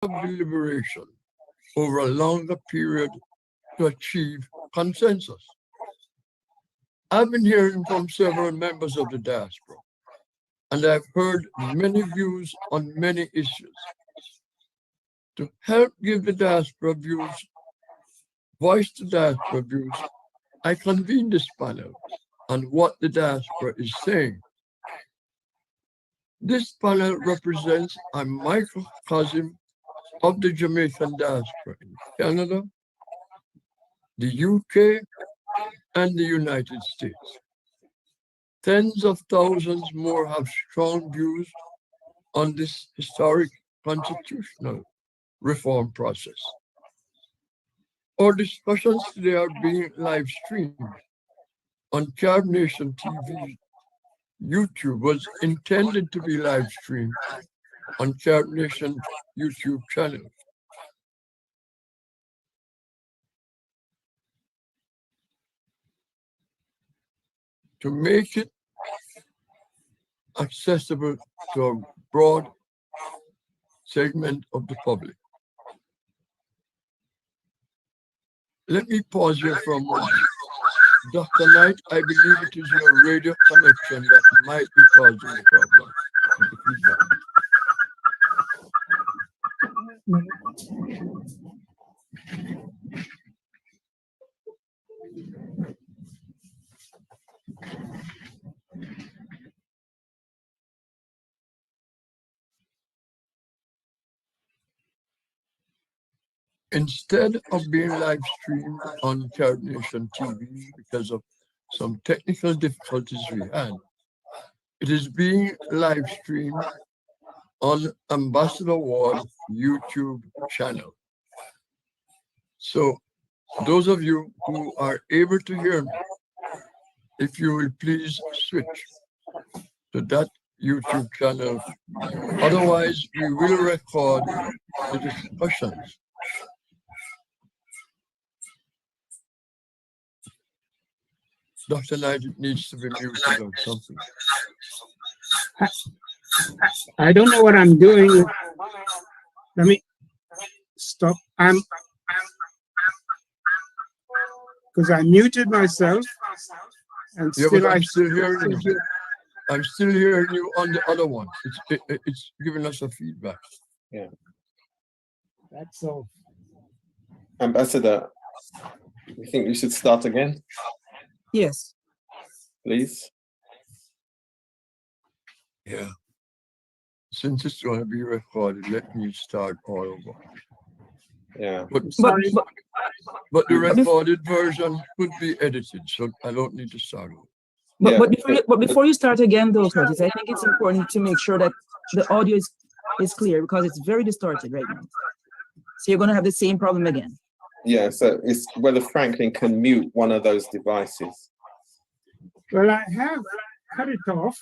of deliberation over a longer period to achieve consensus. I've been hearing from several members of the diaspora, and I've heard many views on many issues. To help give the diaspora views, voice to diaspora views, I convened this panel on what the diaspora is saying. This panel represents a microcosm of the Jamaican diaspora in Canada, the UK, and the United States. Tens of thousands more have strong views on this historic constitutional reform process. Our discussions today are being live streamed on Carib Nation TV. YouTube was intended to be live streamed on Carib Nation YouTube channel. To make it accessible to a broad segment of the public. Let me pause here for a moment. Dr. Knight, I believe it is your radio connection that might be causing the problem. Instead of being live streamed on Carib Nation TV because of some technical difficulties we had, it is being live streamed on Ambassador Ward YouTube channel. So those of you who are able to hear me, if you will please switch to that YouTube channel. Otherwise, we will record the discussions. Dr. Knight, it needs to be muted or something. I don't know what I'm doing. Let me stop. Because I muted myself and still I'm still hearing you. I'm still hearing you on the other one. It's giving us a feedback. Yeah. That's all. Ambassador, you think we should start again? Yes. Please. Yeah. Since it's going to be recorded, let me start all over. Yeah. But the recorded version could be edited, so I don't need to start over. But before you start again, though, Curtis, I think it's important to make sure that the audio is clear because it's very distorted right now. So you're going to have the same problem again. Yeah, so it's whether Franklin can mute one of those devices. Well, I have cut it off.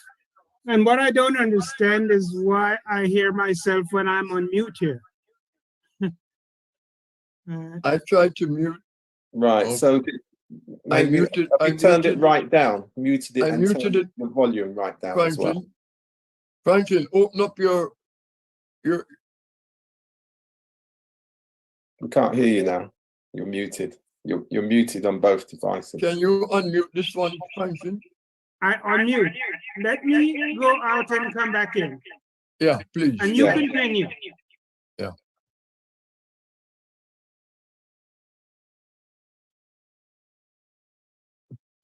And what I don't understand is why I hear myself when I'm on mute here. I tried to mute. Right, so maybe I turned it right down, muted it, and turned the volume right down as well. Franklin, open up your. We can't hear you now. You're muted. You're muted on both devices. Can you unmute this one, Franklin? I unmute. Let me go out and come back in. Yeah, please. And you continue. Yeah.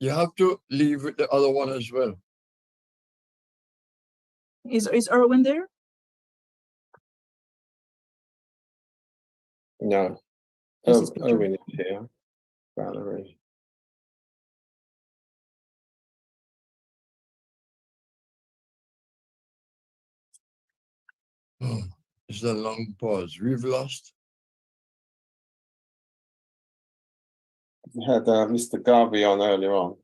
You have to leave with the other one as well. Is Erwin there? No. Erwin is here. Valerie. Oh, it's a long pause. We've lost. We had Mr. Garvey on earlier on.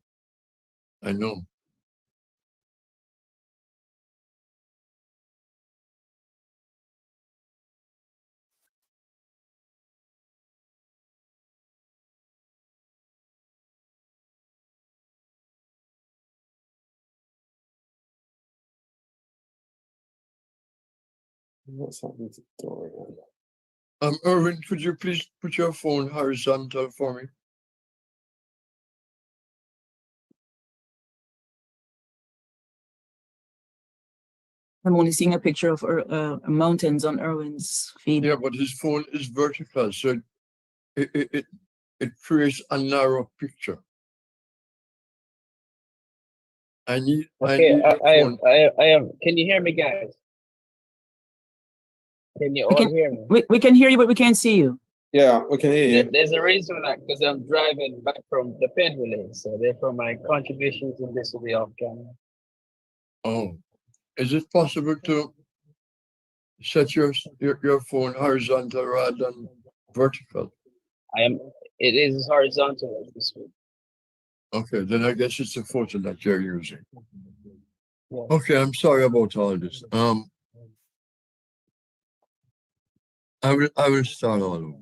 I know. What's happening to Dorian? Erwin, could you please put your phone horizontal for me? I'm only seeing a picture of mountains on Erwin's feed. Yeah, but his phone is vertical, so it creates a narrow picture. I need I am. Can you hear me, guys? Can you all hear me? We can hear you, but we can't see you. Yeah, we can hear you. There's a reason for that, because I'm driving back from the Penn Relays, so therefore my contributions in this will be off camera. Oh, is it possible to set your phone horizontal rather than vertical? It is horizontal as we speak. Okay, then I guess it's a photo that you're using. Yeah. Okay, I'm sorry about all this. I will start all over.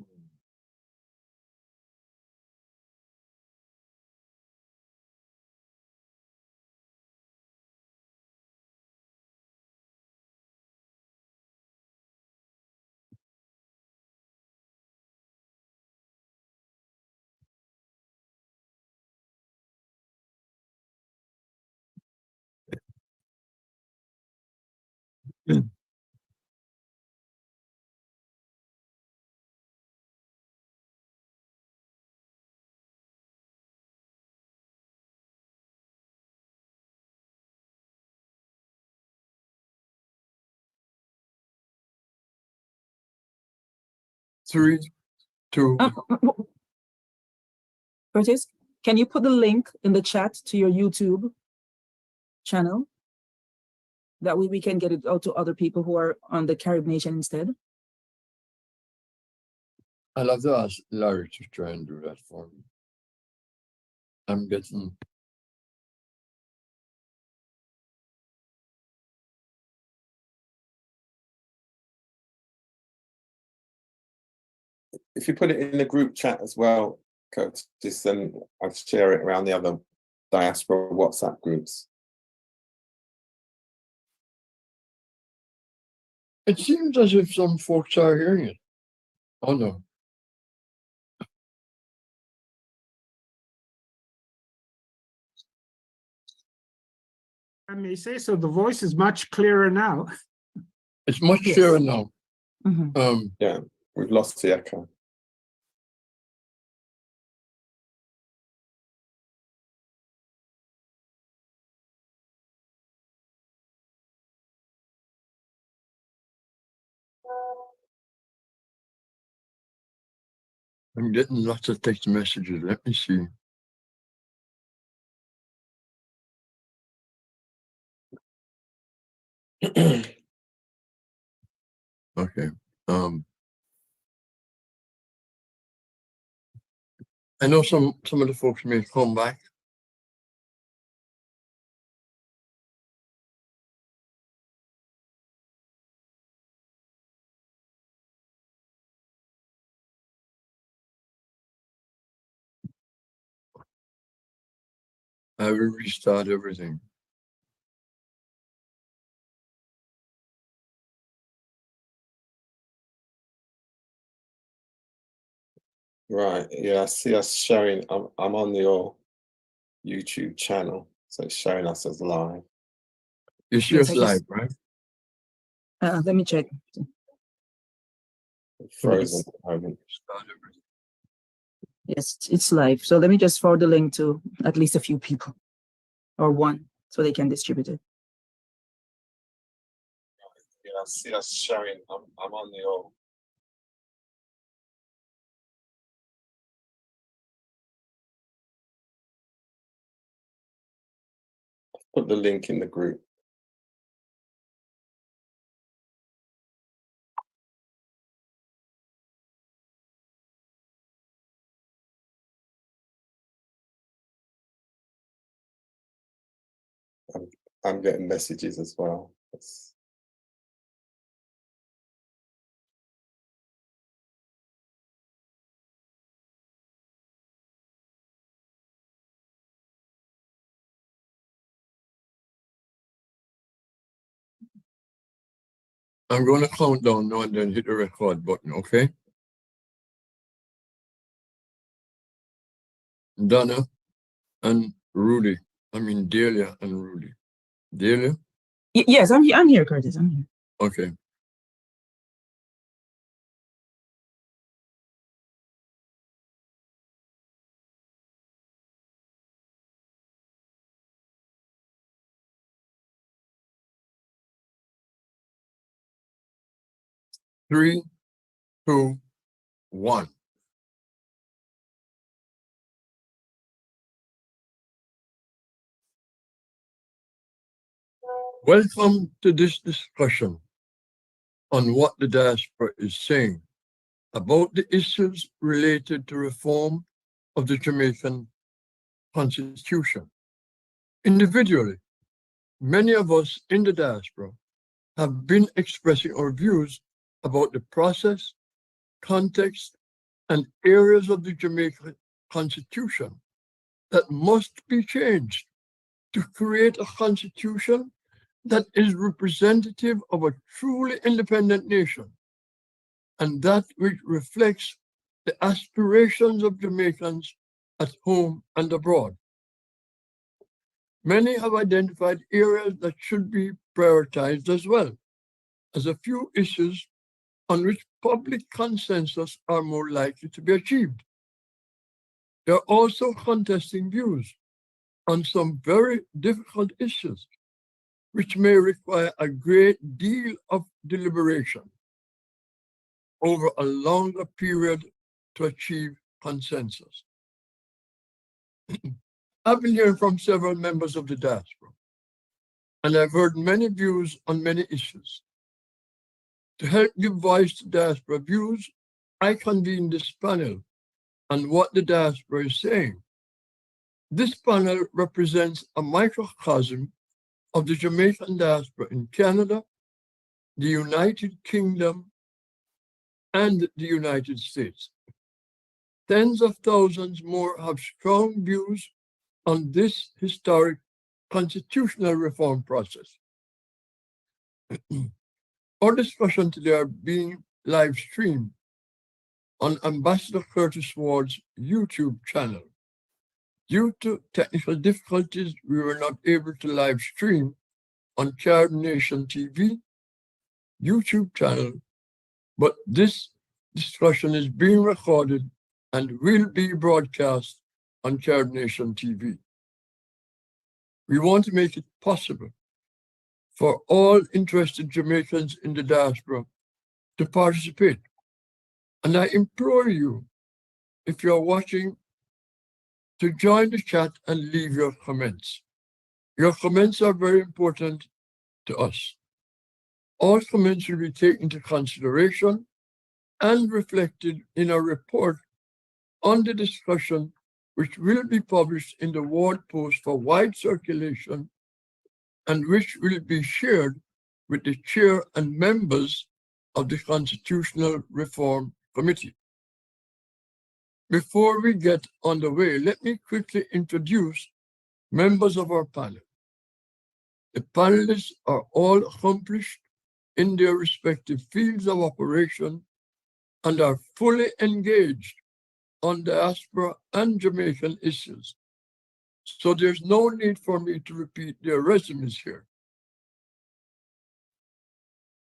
Three, two. Curtis, can you put the link in the chat to your YouTube channel? That way we can get it out to other people who are on the Carib Nation instead. I'll have to ask Larry to try and do that for me. I'm getting. If you put it in the group chat as well, Curtis, then I'll share it around the other Diaspora WhatsApp groups. It seems as if some folks are hearing it. Oh no. I may say so, the voice is much clearer now. It's much clearer now. Mm-hmm. Yeah, we've lost the echo. I'm getting lots of text messages. Let me see. Okay. I know some of the folks may come back. I will restart everything. Right, yeah, I see us showing, I'm on your YouTube channel, so it's showing us as live. You see us live, right? Let me check. Frozen. Yes, it's live. So let me just forward the link to at least a few people or one so they can distribute it. Yeah, I see us showing, I'm on your. Put the link in the group. I'm getting messages as well. I'm going to count down now and then hit the record button, okay? Donna and Rudy. I mean, Delia and Rudy. Delia? Yes, I'm here, Curtis. I'm here. Okay. Three, two, one. Welcome to this discussion on what the diaspora is saying about the issues related to reform of the Jamaican Constitution. Individually, many of us in the diaspora have been expressing our views about the process, context, and areas of the Jamaican Constitution that must be changed to create a constitution that is representative of a truly independent nation and that which reflects the aspirations of Jamaicans at home and abroad. Many have identified areas that should be prioritized as well as a few issues on which public consensus are more likely to be achieved. They are also contesting views on some very difficult issues, which may require a great deal of deliberation over a longer period to achieve consensus. I've been hearing from several members of the diaspora, and I've heard many views on many issues. To help give voice to diaspora views, I convened this panel on what the diaspora is saying. This panel represents a microcosm of the Jamaican diaspora in Canada, the United Kingdom, and the United States. Tens of thousands more have strong views on this historic constitutional reform process. Our discussion today are being live streamed on Ambassador Curtis Ward's YouTube channel. Due to technical difficulties, we were not able to live stream on Carib Nation TV YouTube channel, but this discussion is being recorded and will be broadcast on Carib Nation TV. We want to make it possible for all interested Jamaicans in the diaspora to participate. And I implore you, if you're watching, to join the chat and leave your comments. Your comments are very important to us. All comments will be taken into consideration and reflected in a report on the discussion, which will be published in the Ward Post for wide circulation and which will be shared with the chair and members of the Constitutional Reform Committee. Before we get underway, let me quickly introduce members of our panel. The panelists are all accomplished in their respective fields of operation and are fully engaged on diaspora and Jamaican issues. So there's no need for me to repeat their resumes here.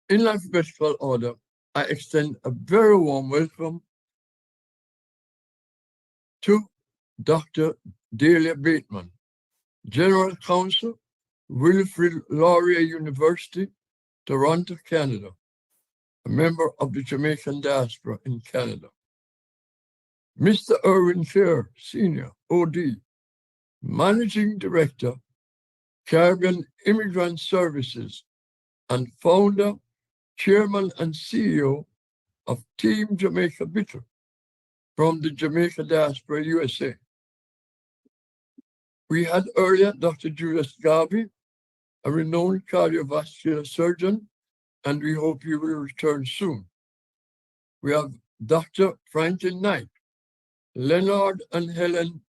In alphabetical order, I extend a very warm welcome to Dr. Delia Bateman, General Counsel, Wilfrid Laurier University, Toronto, Canada, a member of the Jamaican diaspora in Canada. Mr. Erwin Fair, Senior, OD, Managing Director, Caribbean Immigrant Services, and founder, Chairman, and CEO of Team Jamaica Bitter from the Jamaica Diaspora, USA. We had earlier Dr. Julius Garvey, a renowned cardiovascular surgeon, and we hope he will return soon. We have Dr. Franklin Knight, Leonard and Helen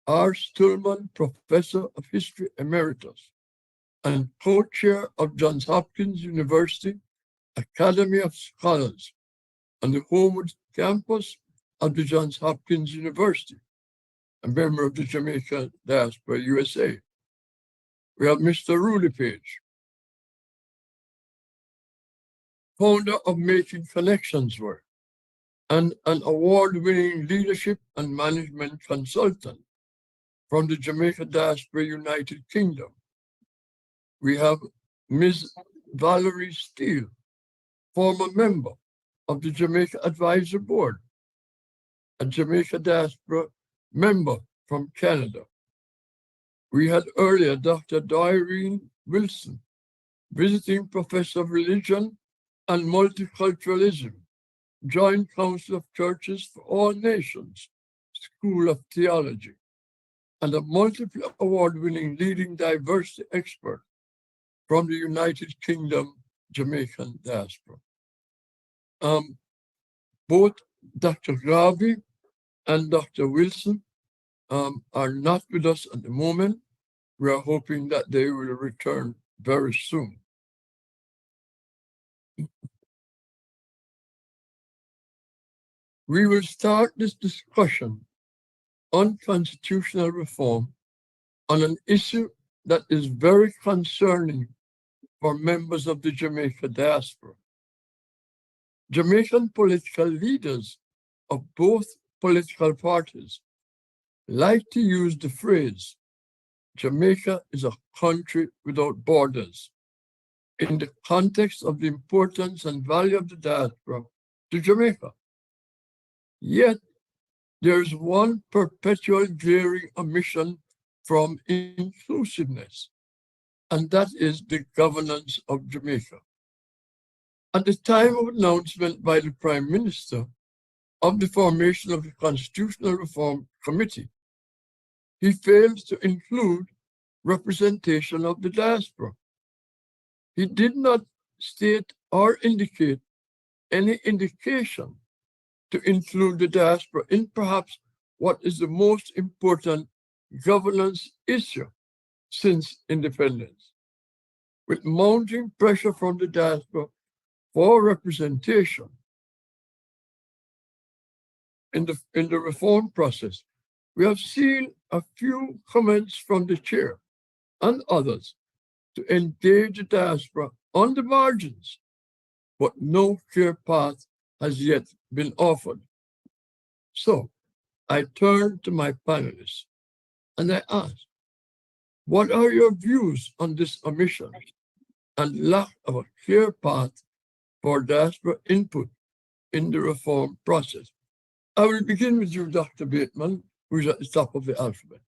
R. Stillman, Professor of History Emeritus, and co-chair of Johns Hopkins University Academy of Scholars on the Homewood campus of the Johns Hopkins University. a member of the Jamaica Diaspora, USA. We have Mr. Rudy Page, founder of Making Connections Work, and an award-winning leadership and management consultant from the Jamaica Diaspora, United Kingdom. We have Ms. Valerie Steele, former member of the Jamaica Advisory Board, a Jamaica Diaspora member from Canada. We had earlier Dr. Doreen Wilson, visiting professor of religion and multiculturalism, Joint Council of Churches for All Nations, School of Theology, and a multiple award-winning leading diversity expert from the United Kingdom Jamaican Diaspora. Both Dr. Garvey and Dr. Wilson are not with us at the moment. We are hoping that they will return very soon. We will start this discussion on constitutional reform on an issue that is very concerning for members of the Jamaica diaspora. Jamaican political leaders of both political parties like to use the phrase, Jamaica is a country without borders, in the context of the importance and value of the diaspora to Jamaica. Yet, there is one perpetual glaring omission from inclusiveness, and that is the governance of Jamaica. At the time of announcement by the Prime Minister of the formation of the Constitutional Reform Committee, he fails to include representation of the diaspora. He did not state or indicate any indication to include the diaspora in perhaps what is the most important governance issue since independence. With mounting pressure from the diaspora for representation in the reform process, we have seen a few comments from the chair and others to engage the diaspora on the margins, but no clear path has yet been offered. So I turn to my panelists and I ask, what are your views on this omission and lack of a clear path for diaspora input in the reform process? I will begin with you, Dr. Bateman, who's at the top of the alphabet.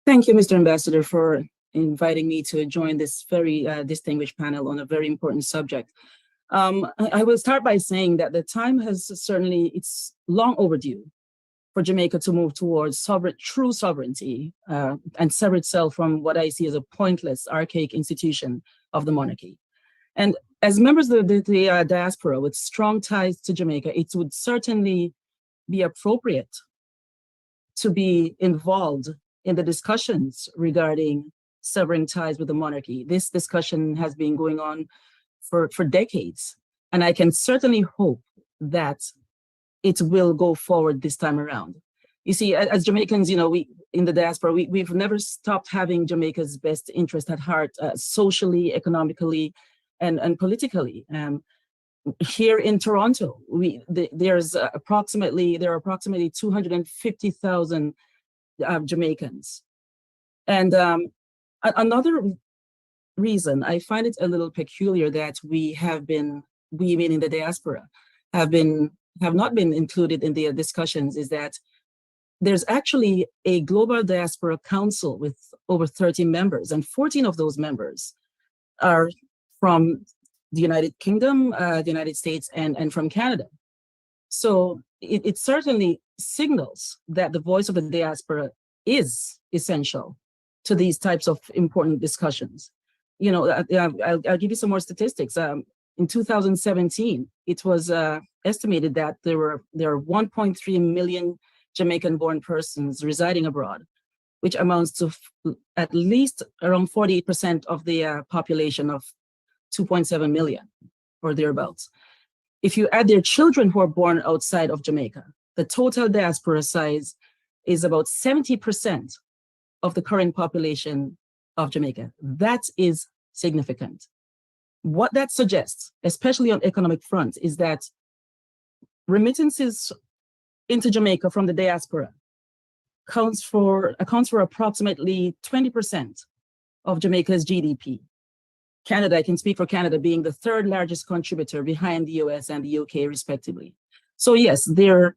Thank you, Mr. Ambassador, for inviting me to join this very distinguished panel on a very important subject. I will start by saying that the time has certainly, it's long overdue for Jamaica to move towards true sovereignty and sever itself from what I see as a pointless, archaic institution of the monarchy. And as members of the diaspora with strong ties to Jamaica, it would certainly be appropriate to be involved in the discussions regarding severing ties with the monarchy. This discussion has been going on for decades, and I can certainly hope that it will go forward this time around. You see, as Jamaicans, you know, we in the diaspora, we've never stopped having Jamaica's best interest at heart, socially, economically, and politically. Here in Toronto, there are approximately 250,000 Jamaicans. And another reason I find it a little peculiar that we meaning the diaspora, have not been included in the discussions is that there's actually a global diaspora council with over 30 members, and 14 of those members are from the United Kingdom, the United States, and from Canada. So it certainly signals that the voice of the diaspora is essential to these types of important discussions. You know, I'll give you some more statistics. In 2017, it was estimated that there are 1.3 million Jamaican-born persons residing abroad, which amounts to at least around 48% of the population of 2.7 million or thereabouts. If you add their children who are born outside of Jamaica, the total diaspora size is about 70% of the current population of Jamaica. That is significant. What that suggests, especially on economic front, is that remittances into Jamaica from the diaspora accounts for approximately 20% of Jamaica's GDP. Canada, I can speak for Canada, being the third largest contributor behind the US and the UK, respectively. So yes, there,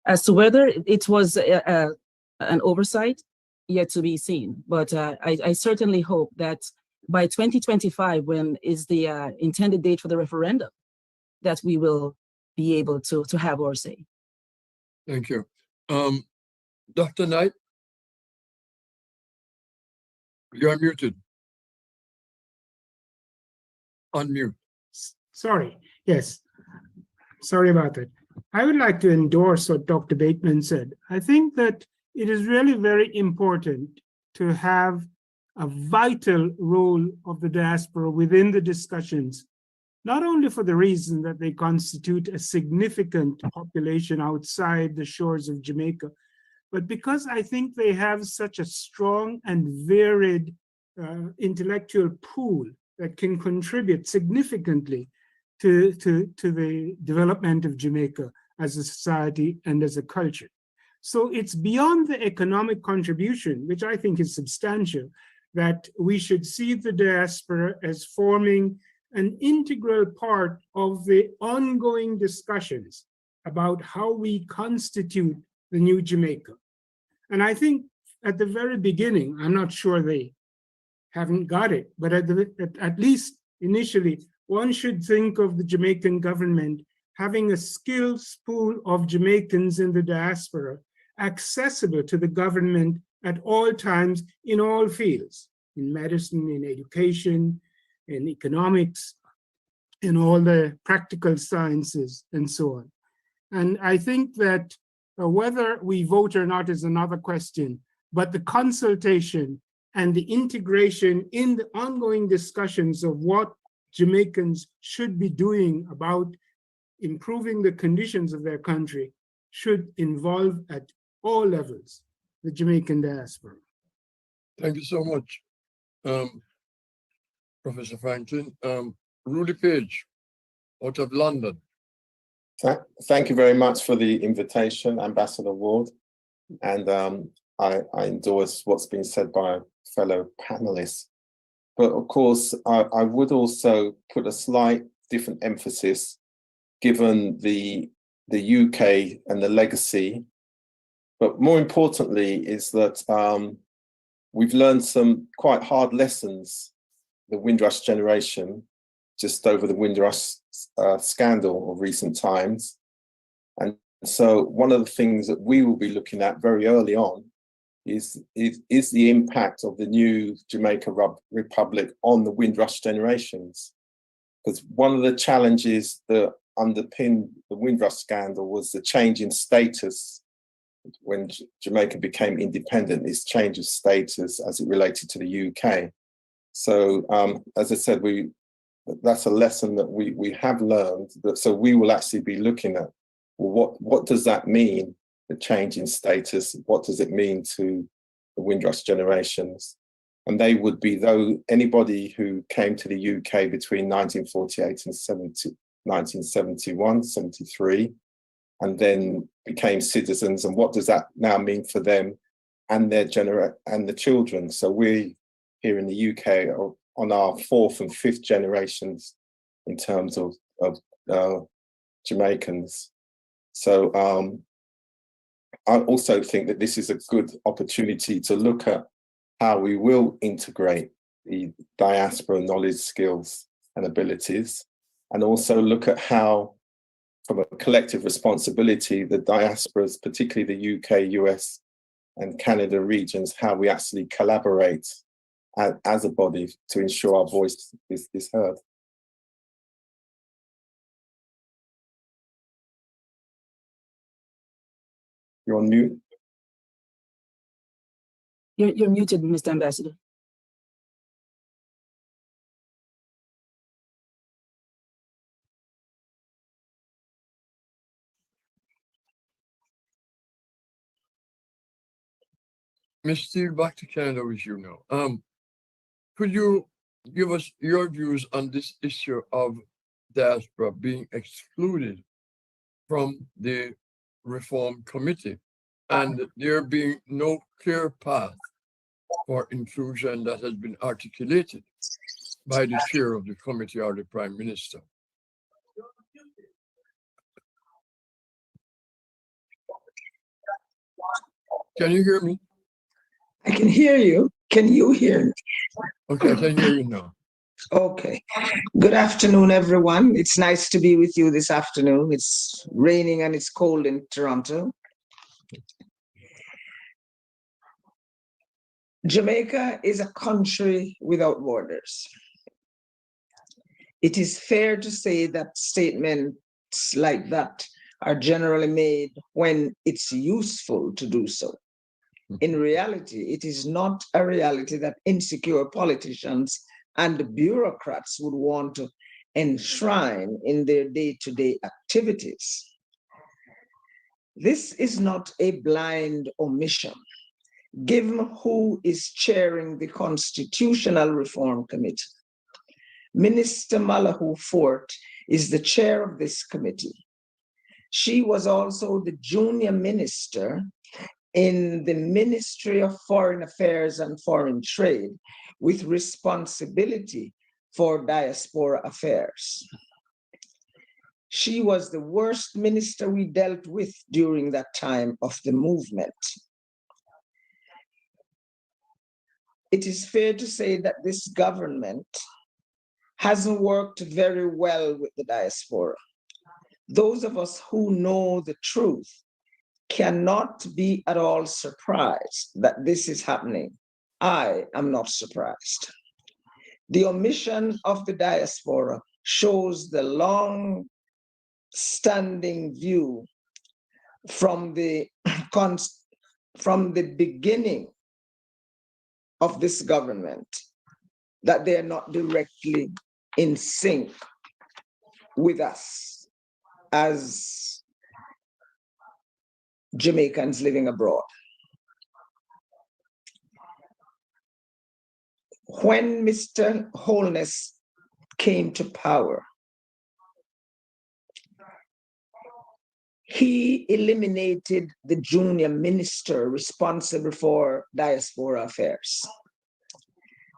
as to whether it was an oversight, yet to be seen. But I certainly hope that by 2025, when is the intended date for the referendum, that we will be able to have our say. Thank you. Dr. Knight, you are muted. Unmute. Sorry, yes. Sorry about that. I would like to endorse what Dr. Bateman said. I think that it is really very important to have a vital role of the diaspora within the discussions, not only for the reason that they constitute a significant population outside the shores of Jamaica, but because I think they have such a strong and varied intellectual pool that can contribute significantly to the development of Jamaica as a society and as a culture. So it's beyond the economic contribution, which I think is substantial, that we should see the diaspora as forming an integral part of the ongoing discussions about how we constitute the new Jamaica. And I think at the very beginning, I'm not sure they haven't got it, but at least initially, one should think of the Jamaican government having a skilled pool of Jamaicans in the diaspora accessible to the government at all times in all fields, in medicine, in education, in economics, in all the practical sciences and so on. And I think that whether we vote or not is another question, but the consultation and the integration in the ongoing discussions of what Jamaicans should be doing about improving the conditions of their country should involve at all levels the Jamaican diaspora. Thank you so much, Professor Franklin. Rudy Page, out of London. Thank you very much for the invitation, Ambassador Ward. And I endorse what's been said by fellow panelists. But of course, I would also put a slight different emphasis given the UK and the legacy. But more importantly is that we've learned some quite hard lessons, the Windrush generation, just over the Windrush scandal of recent times. And so one of the things that we will be looking at very early on is the impact of the new Jamaica Republic on the Windrush generations. Because one of the challenges that underpinned the Windrush scandal was the change in status when Jamaica became independent, this change of status as it related to the UK. So as I said, that's a lesson that we have learned. So we will actually be looking at, well, what does that mean, the change in status? What does it mean to the Windrush generations? And they would be anybody who came to the UK between 1948 and 1971, 73, and then became citizens. And what does that now mean for them and their and the children? So we here in the UK are on our 4th and 5th generations in terms of Jamaicans. So I also think that this is a good opportunity to look at how we will integrate the diaspora knowledge, skills and abilities, and also look at how, from a collective responsibility, the diasporas, particularly the UK, US and Canada regions, how we actually collaborate as a body to ensure our voice is heard. You're on mute. You're muted, Mr. Ambassador. Ms. Steele, back to Canada with you now. Could you give us your views on this issue of diaspora being excluded from the Reform Committee and there being no clear path for inclusion that has been articulated by the chair of the committee or the Prime Minister? Can you hear me? I can hear you. Can you hear me? Okay, I can hear you now. Okay. Good afternoon, everyone. It's nice to be with you this afternoon. It's raining and it's cold in Toronto. Jamaica is a country without borders. It is fair to say that statements like that are generally made when it's useful to do so. In reality, it is not a reality that insecure politicians and bureaucrats would want to enshrine in their day-to-day activities. This is not a blind omission, given who is chairing the Constitutional Reform Committee. Minister Malahoo Fort is the chair of this committee. She was also the junior minister in the Ministry of Foreign Affairs and Foreign Trade with responsibility for diaspora affairs. She was the worst minister we dealt with during that time of the movement. It is fair to say that this government hasn't worked very well with the diaspora. Those of us who know the truth cannot be at all surprised that this is happening. I am not surprised. The omission of the diaspora shows the long-standing view from the beginning of this government that they are not directly in sync with us as Jamaicans living abroad. When Mr. Holness came to power, he eliminated the junior minister responsible for diaspora affairs.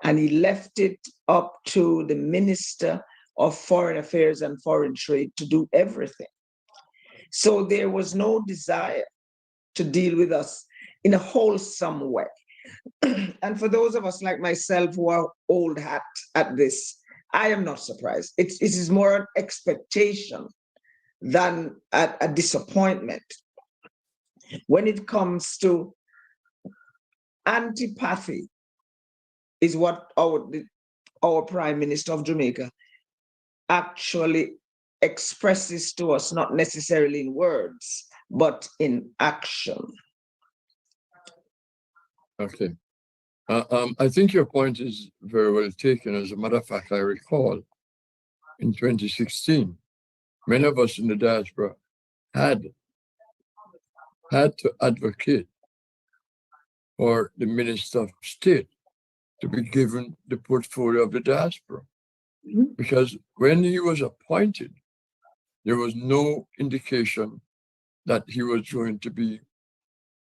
And he left it up to the Minister of Foreign Affairs and Foreign Trade to do everything. So there was no desire to deal with us in a wholesome way. And for those of us like myself who are old hat at this, I am not surprised. It is more an expectation than a disappointment. When it comes to antipathy, is what our Prime Minister of Jamaica actually expresses to us, not necessarily in words, but in action. Okay. I think your point is very well taken. As a matter of fact, I recall in 2016, many of us in the diaspora had to advocate for the Minister of State to be given the portfolio of the diaspora. Because when he was appointed, there was no indication that he was going to be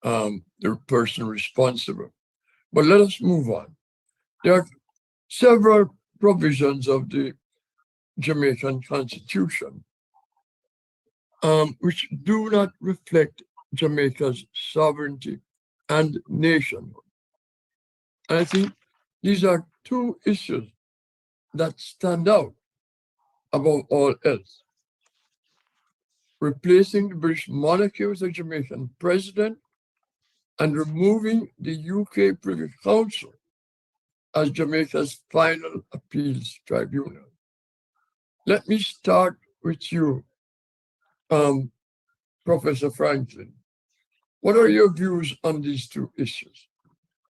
the person responsible. But let us move on. There are several provisions of the Jamaican Constitution which do not reflect Jamaica's sovereignty and nationhood. And I think these are two issues that stand out above all else. Replacing the British monarchy with a Jamaican president and removing the UK Privy Council as Jamaica's final appeals tribunal. Let me start with you, Professor Franklin. What are your views on these two issues?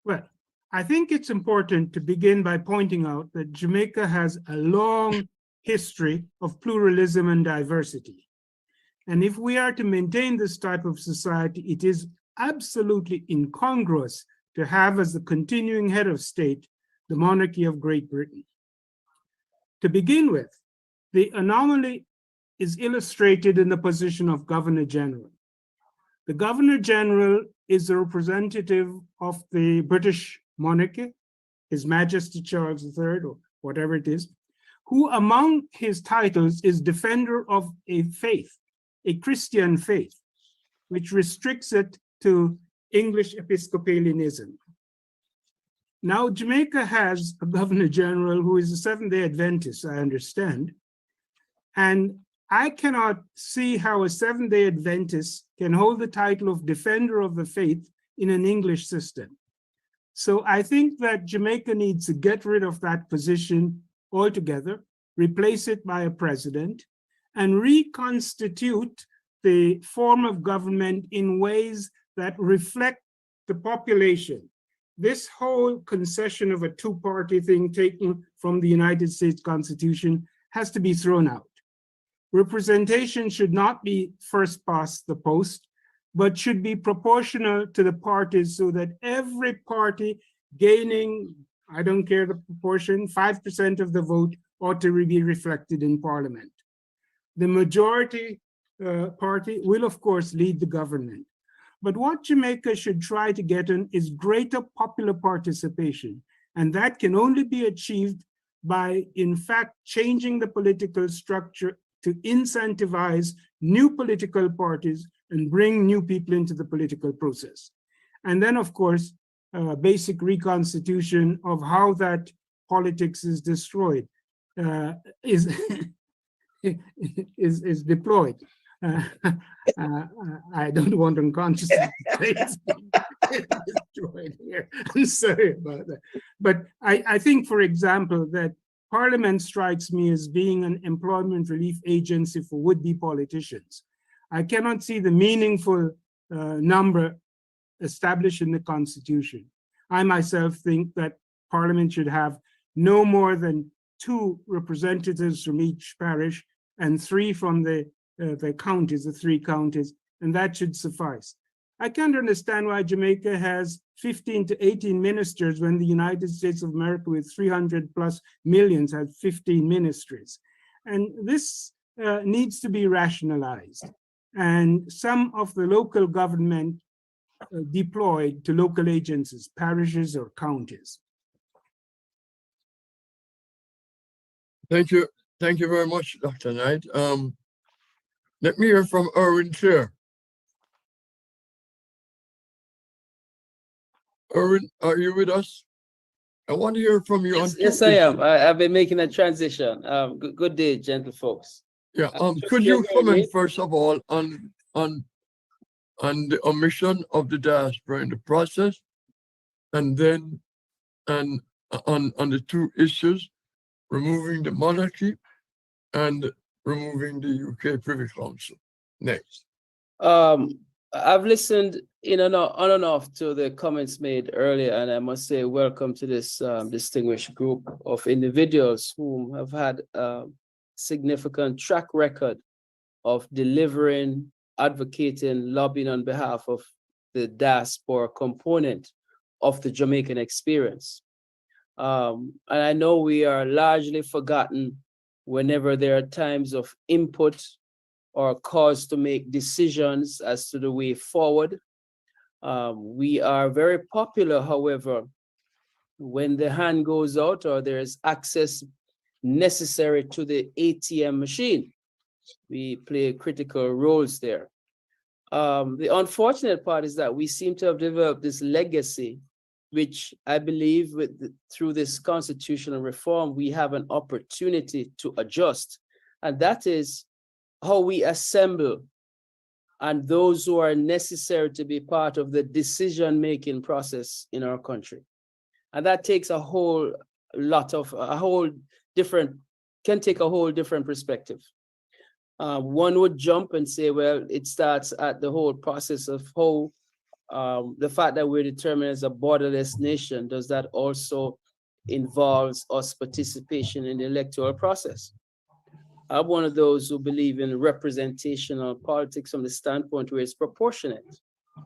Well, I think it's important to begin by pointing out that Jamaica has a long history of pluralism and diversity. And if we are to maintain this type of society, it is absolutely incongruous to have as the continuing head of state the monarchy of Great Britain. To begin with, the anomaly is illustrated in the position of Governor General. The Governor General is the representative of the British monarchy, His Majesty Charles III, or whatever it is, who among his titles is defender of a faith, a Christian faith, which restricts it to English Episcopalianism. Now, Jamaica has a Governor General who is a Seventh-day Adventist, I understand, and I cannot see how a Seventh-day Adventist can hold the title of defender of the faith in an English system. So I think that Jamaica needs to get rid of that position altogether, replace it by a president, and reconstitute the form of government in ways that reflect the population. This whole concession of a two-party thing taken from the United States Constitution has to be thrown out. Representation should not be first past the post, but should be proportional to the parties so that every party gaining, I don't care the proportion, 5% of the vote ought to be reflected in Parliament. The majority party will, of course, lead the government. But what Jamaica should try to get in is greater popular participation. And that can only be achieved by, in fact, changing the political structure to incentivize new political parties and bring new people into the political process. And then, of course, basic reconstitution of how that politics is destroyed, is deployed. I don't want unconsciously say it's destroyed here. I'm sorry about that. But I think, for example, that Parliament strikes me as being an employment relief agency for would-be politicians. I cannot see the meaningful number established in the Constitution. I myself think that Parliament should have no more than 2 representatives from each parish and 3 from the counties, the 3 counties, and that should suffice. I can't understand why Jamaica has 15 to 18 ministers when the United States of America with 300 plus millions has 15 ministries. And this needs to be rationalized. And some of the local government deployed to local agencies, parishes or counties. Thank you. Thank you very much, Dr. Knight. Let me hear from Erwin Chair. Erwin, are you with us? I want to hear from you. Yes, I am. I've been making a transition. Good day, gentle folks. Yeah. Could you comment first of all on the omission of the diaspora in the process, and then on the 2 issues, removing the monarchy and removing the UK Privy Council? Next. I've listened on and off to the comments made earlier, and I must say welcome to this distinguished group of individuals who have had a significant track record of delivering, advocating, lobbying on behalf of the diaspora component of the Jamaican experience. And I know we are largely forgotten whenever there are times of input or cause to make decisions as to the way forward. We are very popular, however, when the hand goes out or there is access necessary to the ATM machine. We play critical roles there. The unfortunate part is that we seem to have developed this legacy, which I believe through this constitutional reform, we have an opportunity to adjust. And that is how we assemble and those who are necessary to be part of the decision-making process in our country. And that takes can take a whole different perspective. One would jump and say, well, it starts at the whole process of how the fact that we're determined as a borderless nation, does that also involves us participation in the electoral process? I'm one of those who believe in representational politics from the standpoint where it's proportionate.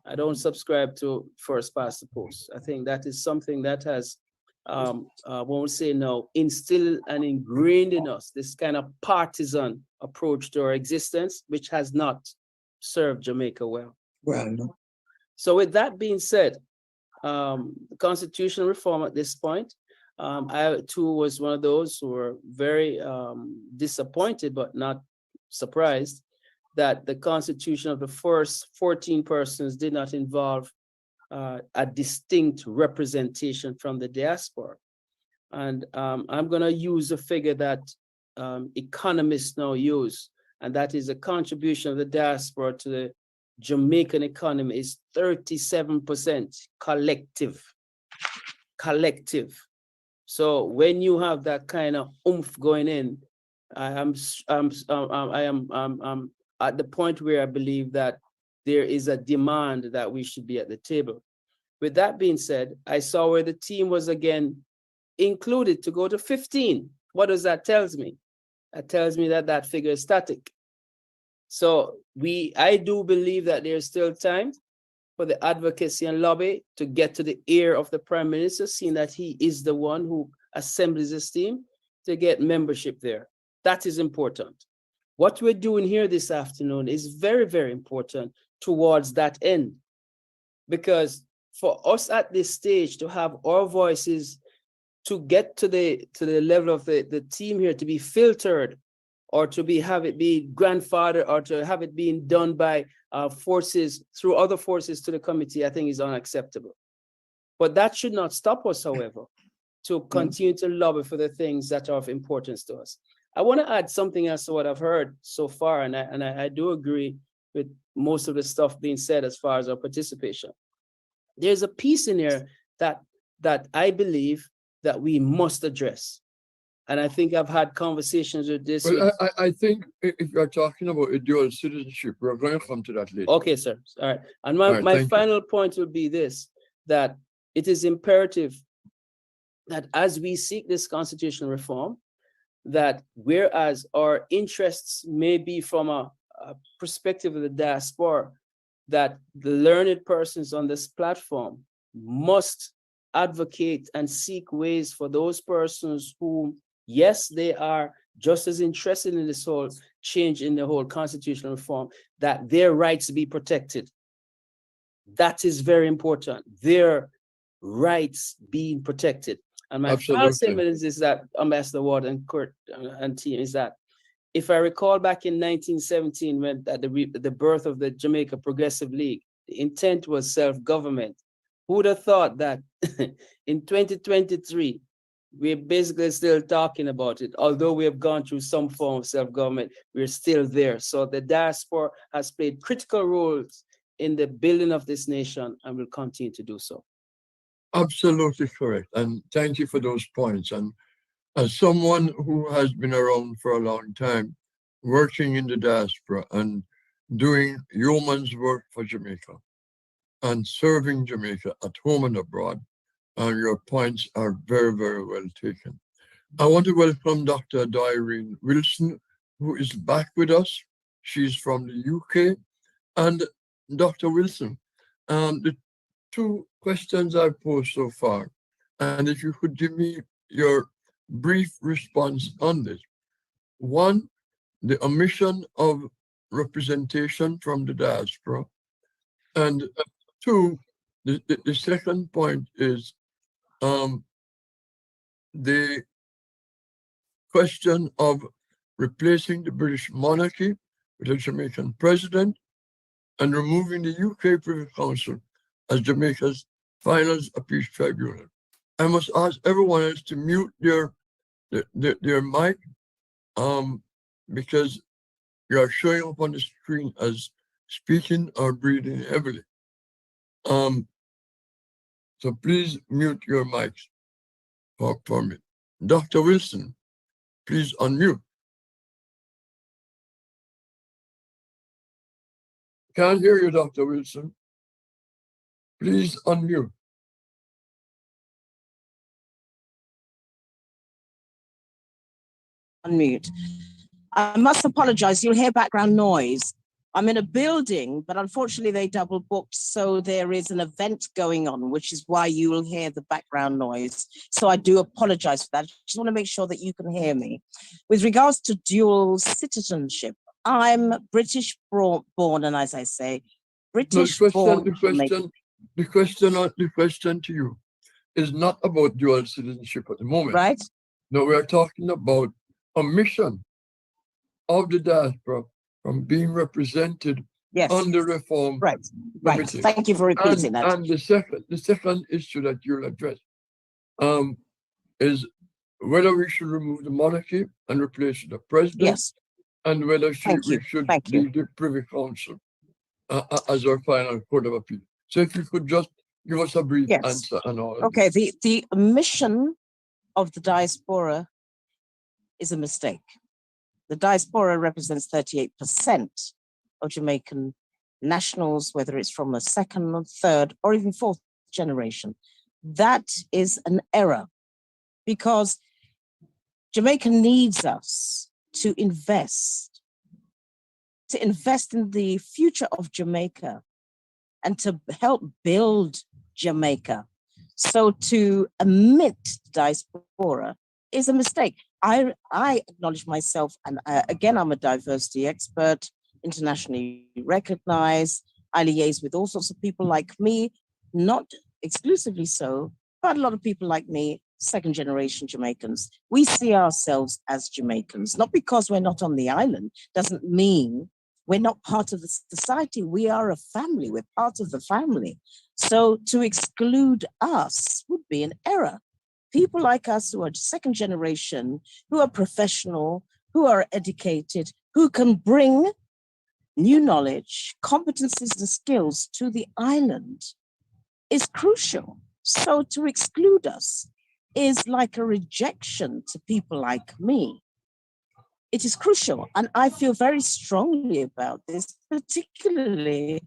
I don't subscribe to first past the post. I think that is something that has, when we say now, instilled and ingrained in us this kind of partisan approach to our existence, which has not served Jamaica well. Well, no. So with that being said, constitutional reform at this point, I too was one of those who were very disappointed, but not surprised that the constitution of the first 14 persons did not involve a distinct representation from the diaspora. And I'm going to use a figure that economists now use, and that is a contribution of the diaspora to the Jamaican economy is 37% collective. So when you have that kind of oomph going in, I am at the point where I believe that there is a demand that we should be at the table. With that being said, I saw where the team was again included to go to 15. What does that tell me? That tells me that that figure is static. So I do believe that there's still time for the advocacy and lobby to get to the ear of the Prime Minister, seeing that he is the one who assembles this team, to get membership there. That is important. What we're doing here this afternoon is very, very important towards that end. Because for us at this stage to have our voices to get to the level of the team here to be filtered, or to have it be grandfathered, or to have it being done by forces through other forces to the committee, I think is unacceptable. But that should not stop us, however, to continue to lobby for the things that are of importance to us. I want to add something else to what I've heard so far, and I do agree with most of the stuff being said as far as our participation. There's a piece in here that I believe that we must address. And I think I've had conversations with this. Well, I think if you're talking about a dual citizenship, we're going to come to that later. Okay, sir. All right. And my final point will be this, that it is imperative that as we seek this constitutional reform, that whereas our interests may be from a perspective of the diaspora, that the learned persons on this platform must advocate and seek ways for those persons who, yes, they are just as interested in this whole change in the whole constitutional reform, that their rights be protected. That is very important. Their rights being protected. And my final statement is that, Ambassador Ward and Kurt and team, is that if I recall back in 1917, when at the birth of the Jamaica Progressive League, the intent was self-government. Who would have thought that in 2023, we're basically still talking about it. Although we have gone through some form of self-government, we're still there. So the diaspora has played critical roles in the building of this nation and will continue to do so. Absolutely correct. And thank you for those points. And as someone who has been around for a long time, working in the diaspora and doing yeoman's work for Jamaica and serving Jamaica at home and abroad, your points are very, very well taken. I want to welcome Dr. Doreen Wilson, who is back with us. She's from the UK. And Dr. Wilson, the two questions I've posed so far, and if you could give me your brief response on this. One, the omission of representation from the diaspora. And two, the second point is the question of replacing the British monarchy with a Jamaican president and removing the UK Privy Council as Jamaica's final appeals tribunal. I must ask everyone else to mute their mic because you are showing up on the screen as speaking or breathing heavily. So please mute your mics for me. Dr. Wilson, please unmute. Can't hear you, Dr. Wilson. Please unmute. Unmute. I must apologize. You'll hear background noise. I'm in a building, but unfortunately they double booked. So there is an event going on, which is why you will hear the background noise. So I do apologize for that. I just want to make sure that you can hear me. With regards to dual citizenship, I'm British born, and as I say, British born. The question to you is not about dual citizenship at the moment. Right? No, we're talking about a mission of the diaspora from being represented Yes. on the reform. Right. Right. Committee. Thank you for repeating that. And the second issue that you'll address is whether we should remove the monarchy and replace the president. Yes. And whether we should leave the Privy Council as our final court of appeal. So if you could just give us a brief answer on all of Okay, the mission of the diaspora is a mistake. The diaspora represents 38% of Jamaican nationals, whether it's from the second, or third, or even fourth generation. That is an error because Jamaica needs us to invest in the future of Jamaica and to help build Jamaica. So to omit diaspora is a mistake. I acknowledge myself, and again, I'm a diversity expert, internationally recognized. I liaise with all sorts of people like me, not exclusively so, but a lot of people like me, second generation Jamaicans. We see ourselves as Jamaicans, not because we're not on the island, doesn't mean we're not part of the society. We are a family, we're part of the family. So to exclude us would be an error. People like us who are second generation, who are professional, who are educated, who can bring new knowledge, competencies and skills to the island is crucial. So to exclude us is like a rejection to people like me. It is crucial, and I feel very strongly about this, particularly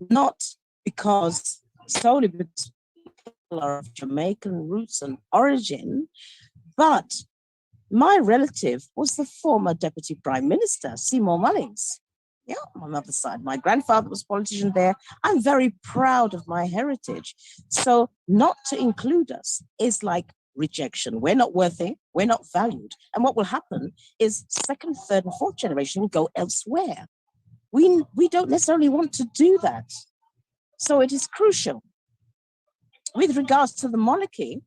not because solely because people are of Jamaican roots and origin, but my relative was the former Deputy Prime Minister, Seymour Mullins. Yeah, on my mother's side. My grandfather was a politician there. I'm very proud of my heritage. So not to include us is like rejection. We're not worthy, we're not valued. And what will happen is second, third, and fourth generation will go elsewhere. We don't necessarily want to do that. So it is crucial. With regards to the monarchy,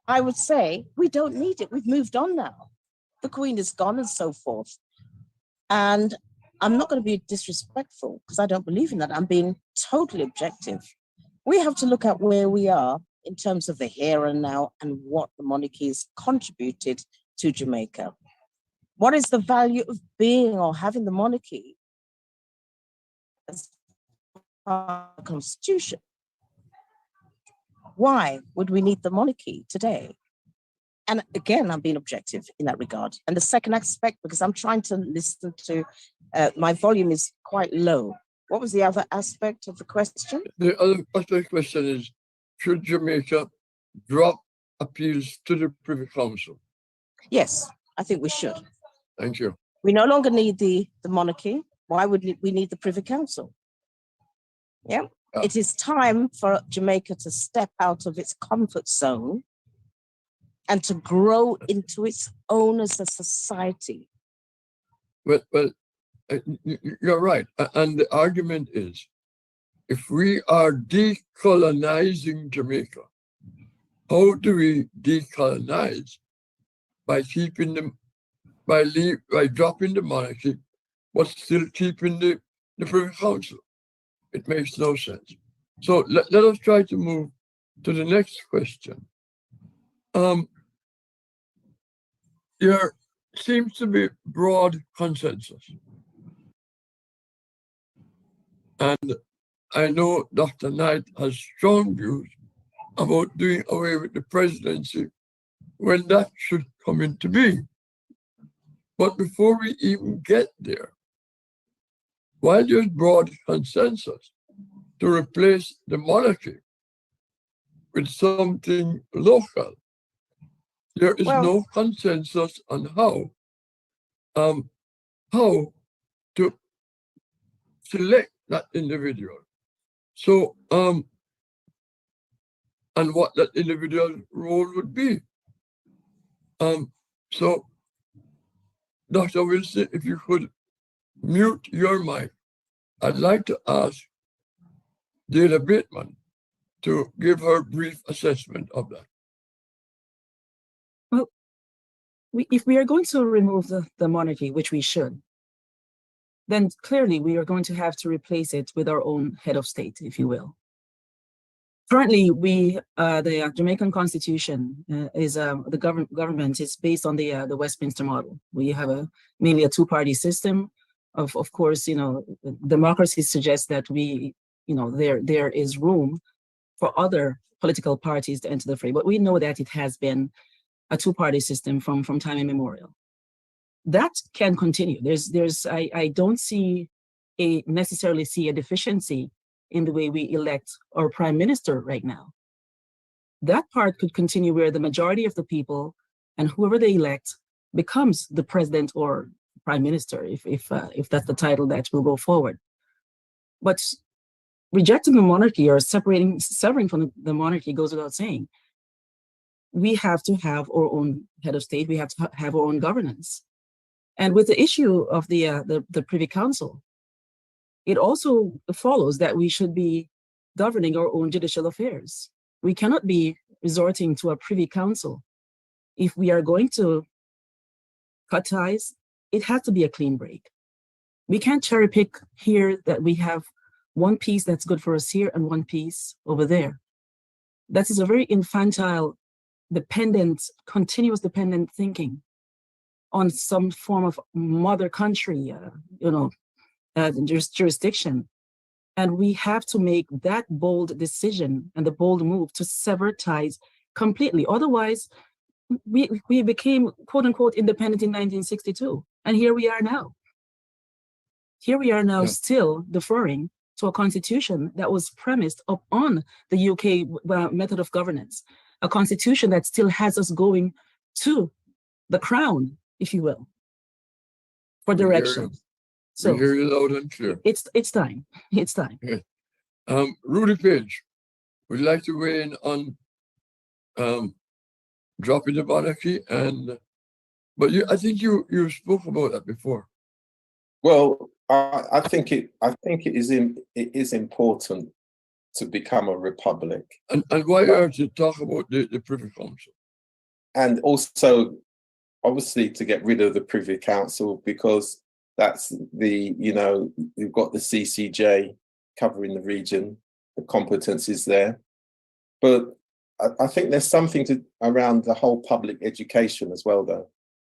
I would say we don't need it. We've moved on now. The Queen is gone and so forth. And I'm not going to be disrespectful because I don't believe in that. I'm being totally objective. We have to look at where we are in terms of the here and now and what the monarchy has contributed to Jamaica. What is the value of being or having the monarchy as part of the Constitution? Why would we need the monarchy today? And again, I'm being objective in that regard. And the second aspect, because I'm trying to listen to, my volume is quite low. What was the other aspect of the question? The other aspect of the question is, should Jamaica drop appeals to the Privy Council? Yes, I think we should. Thank you. We no longer need the monarchy. Why would we need the Privy Council? Yeah. It is time for Jamaica to step out of its comfort zone and to grow into its own as a society. Well, you're right. And the argument is, if we are decolonizing Jamaica, how do we decolonize? By keeping them, by dropping the monarchy, but still keeping the Privy Council. It makes no sense. So let us try to move to the next question. There seems to be broad consensus. And I know Dr. Knight has strong views about doing away with the presidency when that should come into being. But before we even get there, while there's broad consensus to replace the monarchy with something local, there is no consensus on how how to select that individual. So, and what that individual role would be. So, Dr. Wilson, if you could mute your mic, I'd like to ask Dana Bateman to give her brief assessment of that. Well, if we are going to remove the monarchy, which we should, then clearly we are going to have to replace it with our own head of state, if you will. Currently, the Jamaican Constitution is the government is based on the Westminster model. We have mainly a two-party system. Of course, democracy suggests that there is room for other political parties to enter the fray, but we know that it has been a two-party system from time immemorial. That can continue. I don't necessarily see a deficiency in the way we elect our prime minister right now. That part could continue where the majority of the people and whoever they elect becomes the president or prime minister, if that's the title that will go forward. But rejecting the monarchy or severing from the monarchy goes without saying. We have to have our own head of state. We have to have our own governance. And with the issue of the Privy Council, it also follows that we should be governing our own judicial affairs. We cannot be resorting to a Privy Council. If we are going to cut ties, it has to be a clean break. We can't cherry pick here that we have one piece that's good for us here and one piece over there. That is a very infantile, continuous dependent thinking on some form of mother country, jurisdiction. And we have to make that bold decision and the bold move to sever ties completely. Otherwise, we became quote unquote independent in 1962. And here we are now. Here we are now still deferring to a constitution that was premised upon the UK method of governance, a constitution that still has us going to the crown, if you will, for direction. So we hear you loud and clear. It's time. It's time. Okay. Rudy Page, would you like to weigh in on dropping the monarchy? But I think you spoke about that before. Well, I think it is important to become a republic. And why are you talk about the Privy Council? And also, obviously, to get rid of the Privy Council, because that's you've got the CCJ covering the region, the competence is there. But I think there's something around the whole public education as well, though,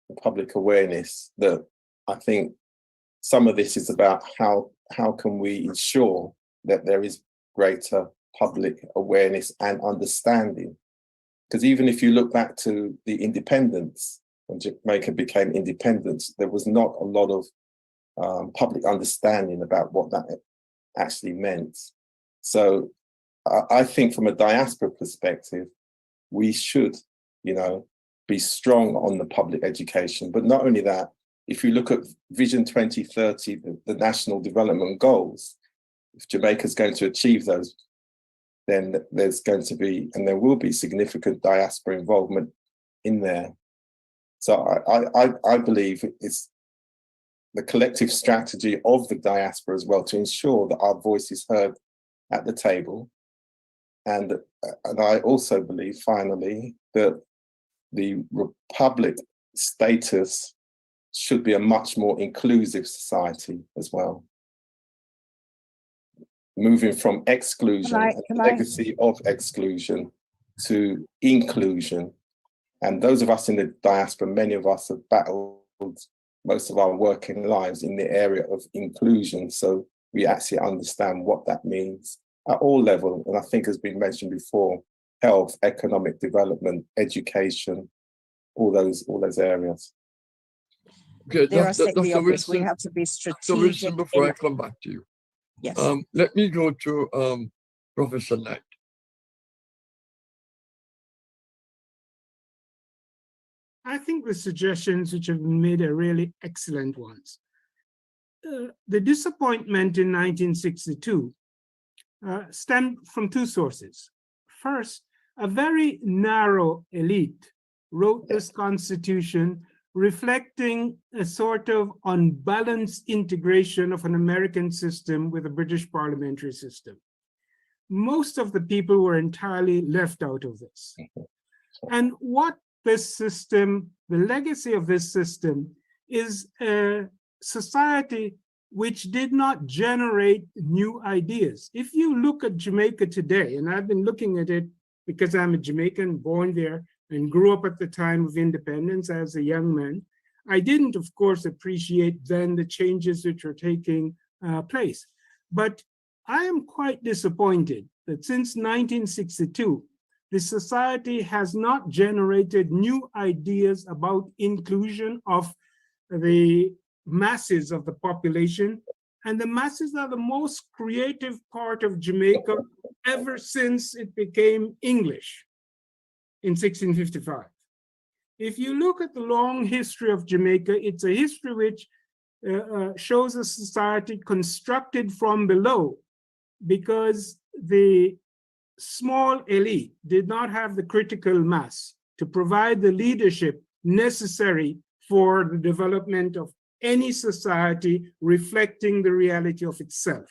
the public awareness, that I think some of this is about how can we ensure that there is greater public awareness and understanding. Because even if you look back to the independence, when Jamaica became independent, there was not a lot of public understanding about what that actually meant. So I think from a diaspora perspective, we should, be strong on the public education. But not only that, if you look at Vision 2030, the national development goals, if Jamaica is going to achieve those, then there's going to be, and there will be, significant diaspora involvement in there. So I believe it's the collective strategy of the diaspora as well to ensure that our voice is heard at the table. And I also believe, finally, that the republic status should be a much more inclusive society as well. Moving from exclusion, legacy of exclusion, to inclusion. And those of us in the diaspora, many of us have battled most of our working lives in the area of inclusion. So we actually understand what that means at all levels. And I think has been mentioned before, health, economic development, education, all those areas. Okay, There are Dr. we Wilson, have to be strategic. Dr. Wilson, before I come back to you. Yes. Let me go to Professor Knight. I think the suggestions which have been made are really excellent ones. the disappointment in 1962 stemmed from two sources. First, a very narrow elite wrote this constitution reflecting a sort of unbalanced integration of an American system with a British parliamentary system. Most of the people were entirely left out of this. And what this system, the legacy of this system, is a society which did not generate new ideas. If you look at Jamaica today, and I've been looking at it because I'm a Jamaican, born there, and grew up at the time of independence as a young man, I didn't, of course, appreciate then the changes which were taking place. But I am quite disappointed that since 1962, the society has not generated new ideas about inclusion of the masses of the population. And the masses are the most creative part of Jamaica ever since it became English in 1655. If you look at the long history of Jamaica, it's a history which shows a society constructed from below, because the small elite did not have the critical mass to provide the leadership necessary for the development of any society reflecting the reality of itself.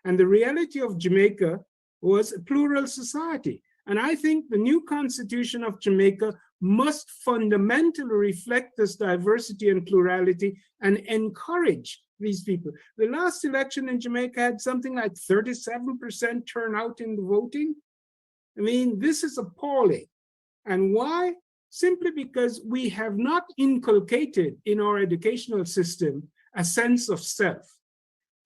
And the reality of Jamaica was a plural society. And I think the new constitution of Jamaica must fundamentally reflect this diversity and plurality and encourage these people. The last election in Jamaica had something like 37% turnout in the voting. I mean, this is appalling. And why? Simply because we have not inculcated in our educational system a sense of self.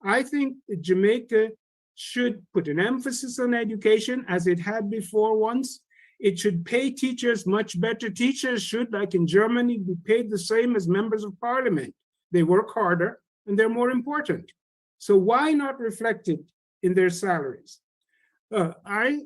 I think that Jamaica should put an emphasis on education as it had before once. It should pay teachers much better. Teachers should, like in Germany, be paid the same as members of parliament. They work harder and they're more important. So why not reflect it in their salaries? I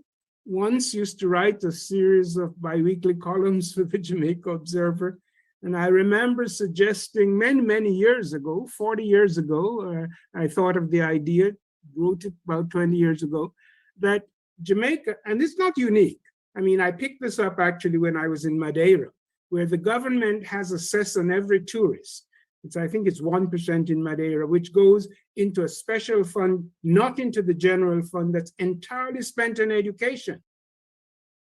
once used to write a series of biweekly columns for the Jamaica Observer. And I remember suggesting many years ago, 40 years ago, I thought of the idea, wrote it about 20 years ago, that Jamaica, and it's not unique. I mean, I picked this up actually when I was in Madeira, where the government has a cess on every tourist. I think it's 1% in Madeira, which goes into a special fund, not into the general fund that's entirely spent on education.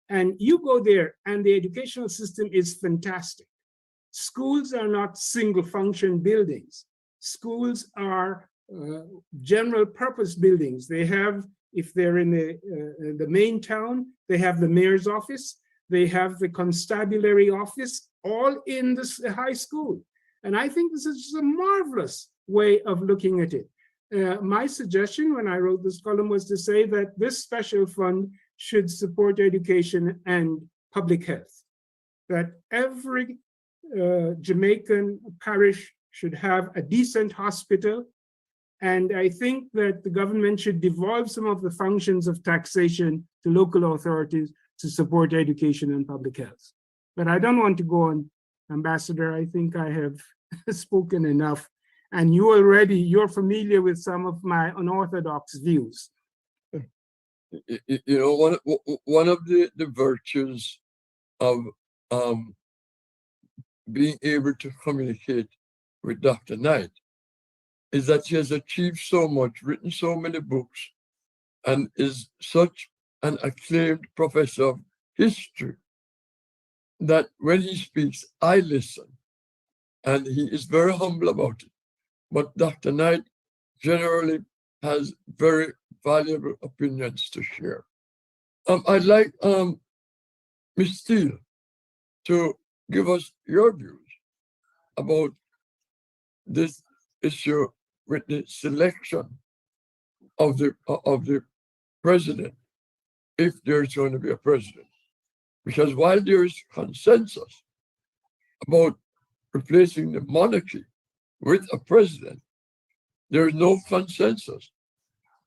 And you go there and the educational system is fantastic. Schools are not single function buildings. Schools are general purpose buildings. They have, if they're in the main town, they have the mayor's office, they have the constabulary office, all in this high school. And I think this is just a marvelous way of looking at it. My suggestion when I wrote this column was to say that this special fund should support education and public health, that every Jamaican parish should have a decent hospital. And I think that the government should devolve some of the functions of taxation to local authorities to support education and public health. But I don't want to go on, Ambassador. I think I have spoken enough. And you're familiar with some of my unorthodox views. You know, one of the virtues of being able to communicate with Dr. Knight is that she has achieved so much, written so many books, and is such an acclaimed professor of history that when he speaks, I listen. And he is very humble about it. But Dr. Knight generally has very valuable opinions to share. I'd like Ms. Steele to give us your views about this issue with the selection of the president, if there's going to be a president. Because while there is consensus about replacing the monarchy with a president, there is no consensus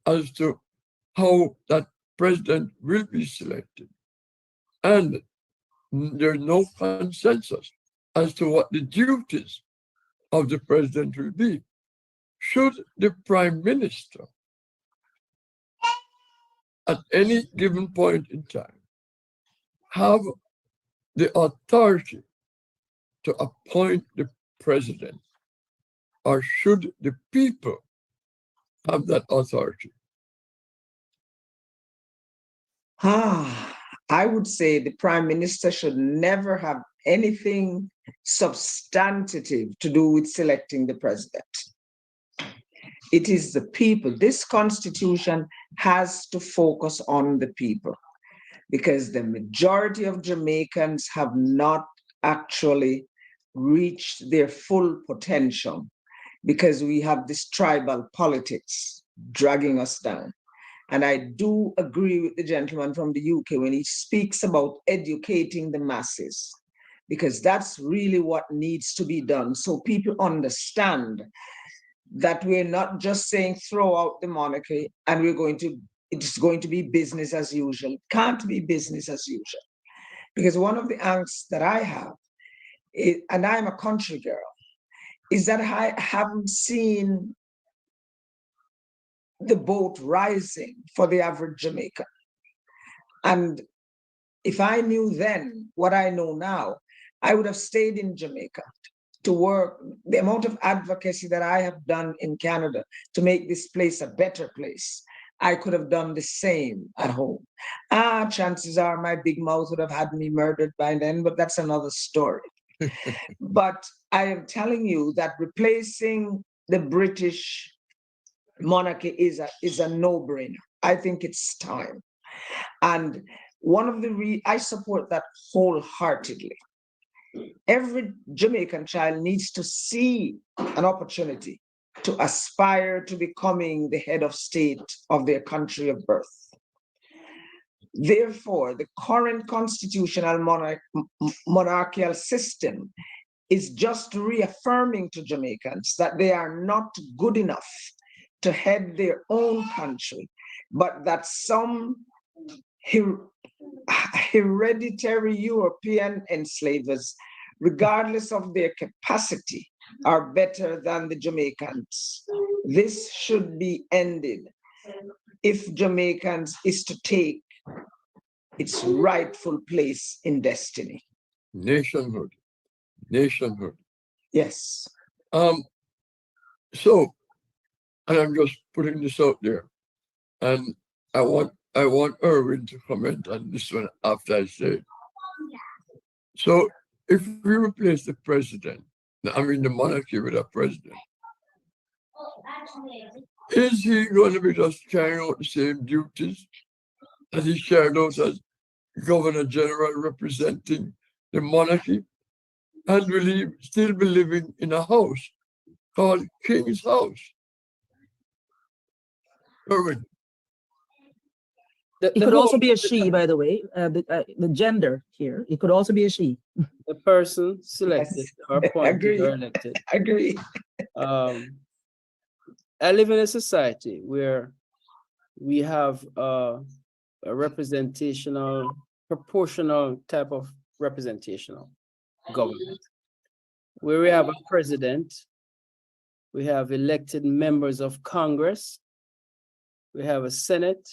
as to how that president will be selected. And there's no consensus as to what the duties of the president will be. should the Prime Minister at any given point in time have the authority to appoint the president, or should the people have that authority? I would say the Prime Minister should never have anything substantive to do with selecting the president. It is the people. This constitution has to focus on the people, because the majority of Jamaicans have not actually reached their full potential, because we have this tribal politics dragging us down. And I do agree with the gentleman from the UK when he speaks about educating the masses, because that's really what needs to be done, so people understand that we're not just saying throw out the monarchy and it's going to be business as usual. It can't be business as usual. Because one of the angst that I have, and I'm a country girl, is that I haven't seen the boat rising for the average Jamaican. And if I knew then what I know now, I would have stayed in Jamaica to work. The amount of advocacy that I have done in Canada to make this place a better place, I could have done the same at home. Chances are my big mouth would have had me murdered by then, but that's another story. But I am telling you that replacing the British monarchy is a no-brainer. I think it's time. And one of I support that wholeheartedly. Every Jamaican child needs to see an opportunity to aspire to becoming the head of state of their country of birth. Therefore, the current constitutional monarchical system is just reaffirming to Jamaicans that they are not good enough to head their own country, but that some hereditary European enslavers, regardless of their capacity, are better than the Jamaicans. This should be ended if Jamaicans is to take its rightful place in destiny. Nationhood. Yes. So, and I'm just putting this out there, and I want Erwin to comment on this one after I say it. So, if we replace the president, the monarchy with a president, is he going to be just carrying out the same duties that he carried out as Governor General representing the monarchy? And will he still be living in a house called King's House? Erwin. It could also be a she, by the way, the gender here. It could also be a she. The person selected Yes. or appointed Agree. or elected. Agree. I live in a society where we have a representational, proportional type of representational government, where we have a president, we have elected members of Congress, we have a Senate,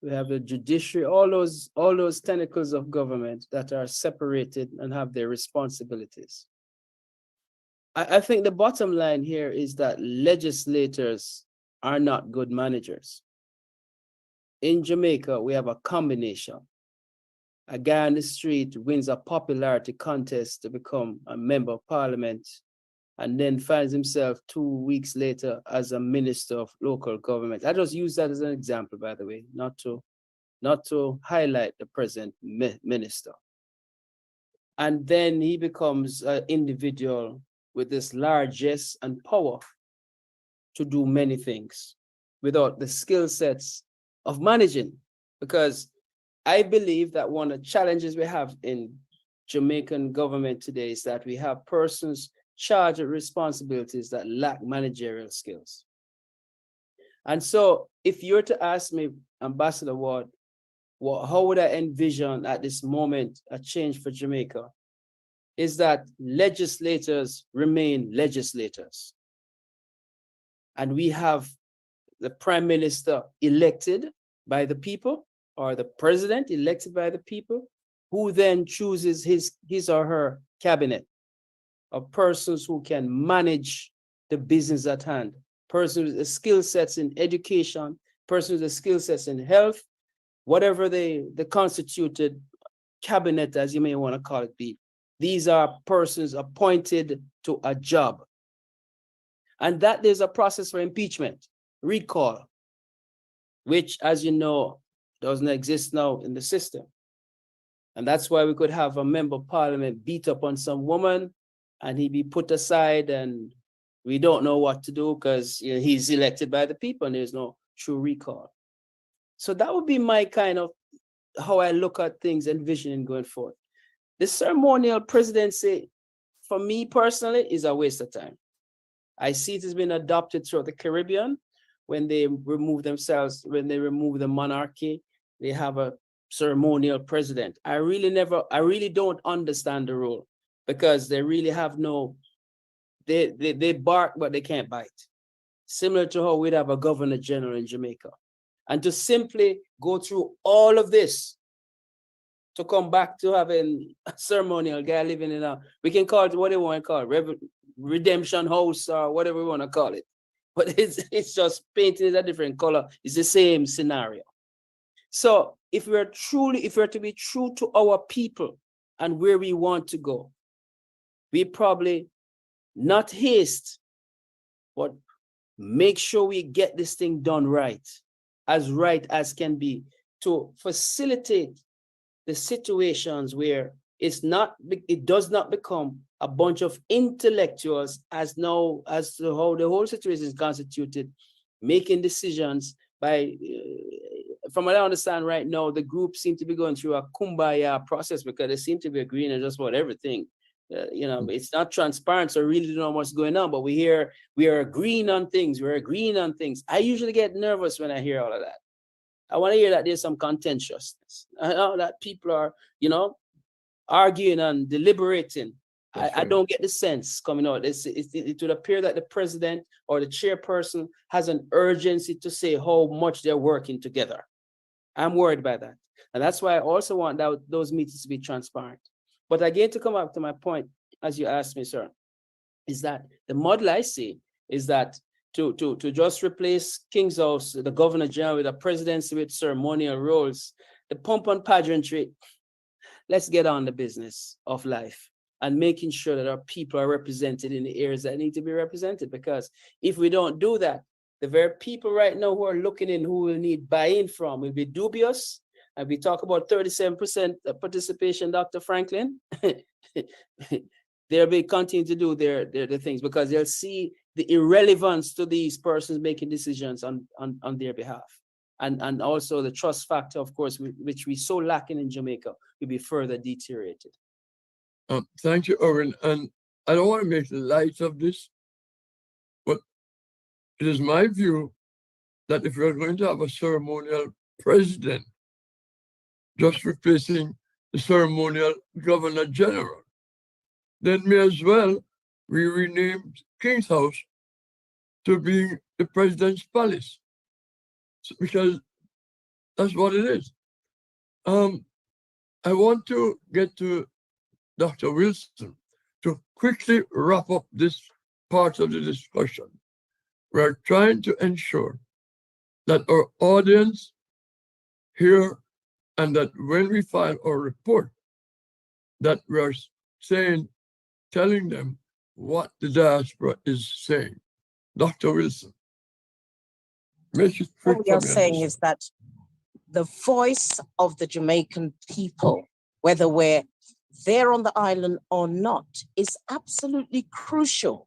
we have a judiciary, all those tentacles of government that are separated and have their responsibilities. I think the bottom line here is that legislators are not good managers. In Jamaica, we have a combination. A guy on the street wins a popularity contest to become a member of parliament and then finds himself 2 weeks later as a minister of local government. I just use that as an example, by the way, not to highlight the present minister. And then he becomes an individual with this largesse and power to do many things without the skill sets of managing. Because I believe that one of the challenges we have in Jamaican government today is that we have persons charged with responsibilities that lack managerial skills. And so if you're to ask me, Ambassador Ward, how would I envision at this moment a change for Jamaica? Is that legislators remain legislators. and we have the prime minister elected by the people, or the president elected by the people, who then chooses his or her cabinet of persons who can manage the business at hand, persons with the skill sets in education, persons with the skill sets in health, whatever the constituted cabinet, as you may want to call it, be. These are persons appointed to a job. And that there's a process for impeachment, recall, which, as you know, doesn't exist now in the system. And that's why we could have a member of parliament beat up on some woman and he be put aside, and we don't know what to do because he's elected by the people and there's no true recall. So that would be my kind of how I look at things, envisioning going forward. The ceremonial presidency, for me personally, is a waste of time. I see it has been adopted throughout the Caribbean. When they remove themselves, when they remove the monarchy, they have a ceremonial president. I really don't understand the rule, because they really have no, they bark, but they can't bite. Similar to how we'd have a governor general in Jamaica. And to simply go through all of this to come back to having a ceremonial guy living in a, we can call it what they want to call it, redemption house or whatever we want to call it. But it's just painted a different color. It's the same scenario. So if we're to be true to our people and where we want to go, we probably not haste, but make sure we get this thing done right as can be, to facilitate the situations where it does not become a bunch of intellectuals as to how the whole situation is constituted, making decisions by, from what I understand right now, the group seem to be going through a kumbaya process because they seem to be agreeing on just about everything. It's not transparent, so really don't know what's going on, but we are agreeing on things. We're agreeing on things. I usually get nervous when I hear all of that. I want to hear that there's some contentiousness. I know that people are, arguing and deliberating. I don't get the sense coming out. It would appear that the president or the chairperson has an urgency to say how much they're working together. I'm worried by that. And that's why I also want those meetings to be transparent. But again, to come back to my point, as you asked me, sir, is that the model I see is that to just replace King's House, the Governor General, with a presidency with ceremonial roles, the pomp and pageantry, let's get on the business of life and making sure that our people are represented in the areas that need to be represented. Because if we don't do that, the very people right now who are looking in, who will need buy-in from, will be dubious. And we talk about 37% participation, Dr. Franklin. They'll be continuing to do their things because they'll see the irrelevance to these persons making decisions on their behalf. And also the trust factor, of course, which we so lacking in Jamaica, will be further deteriorated. Thank you, Owen. And I don't want to make light of this, but it is my view that if we're going to have a ceremonial president, just replacing the ceremonial governor general, then may as well we rename King's House to being the president's palace, because that's what it is. I want to get to Dr. Wilson to quickly wrap up this part of the discussion. We're trying to ensure that our audience hear, and that when we file our report, that we're telling them what the diaspora is saying. Dr. Wilson, make it quick. What we are saying is that the voice of the Jamaican people, whether we're there on the island or not, is absolutely crucial.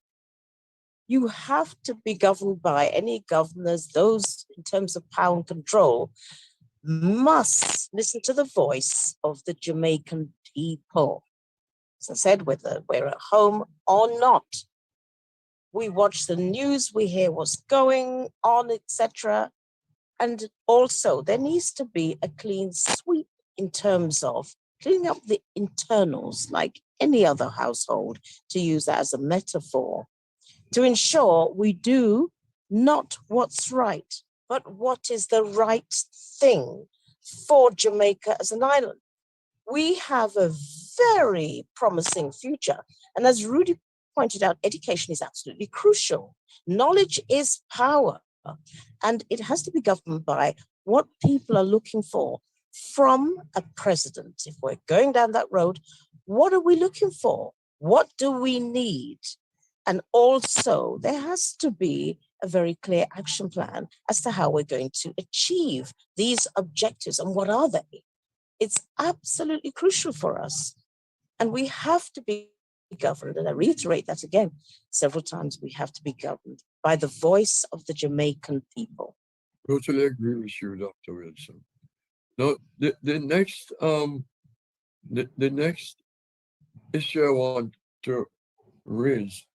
You have to be governed by any governors, those in terms of power and control, must listen to the voice of the Jamaican people. As I said, whether we're at home or not, we watch the news, we hear what's going on, etc. And also there needs to be a clean sweep in terms of cleaning up the internals, like any other household, to use that as a metaphor, to ensure we do not what's right, but what is the right thing for Jamaica as an island. We have a very promising future. And as Rudy pointed out, education is absolutely crucial. Knowledge is power, and it has to be governed by what people are looking for from a president. If we're going down that road, what are we looking for? What do we need? And also, there has to be a very clear action plan as to how we're going to achieve these objectives and what are they. It's absolutely crucial for us. And we have to be governed, and I reiterate that again several times, we have to be governed by the voice of the Jamaican people. Totally agree with you, Dr. Wilson. Now, the next issue I want to raise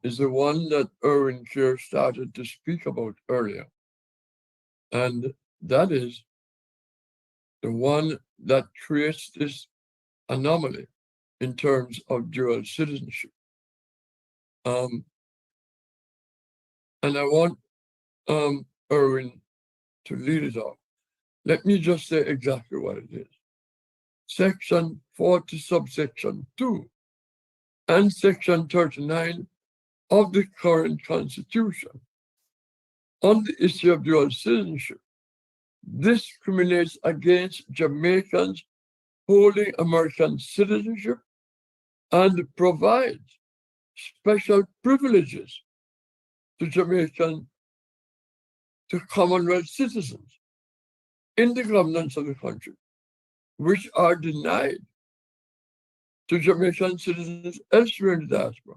is the one that Erwin Kerr started to speak about earlier. And that is the one that creates this anomaly in terms of dual citizenship. And I want Erwin to lead it off. Let me just say exactly what it is. Section 40, subsection 2, and section 39 of the current Constitution on the issue of dual citizenship discriminates against Jamaicans holding American citizenship and provides special privileges to Commonwealth citizens in the governance of the country, which are denied to Jamaican citizens elsewhere in the diaspora,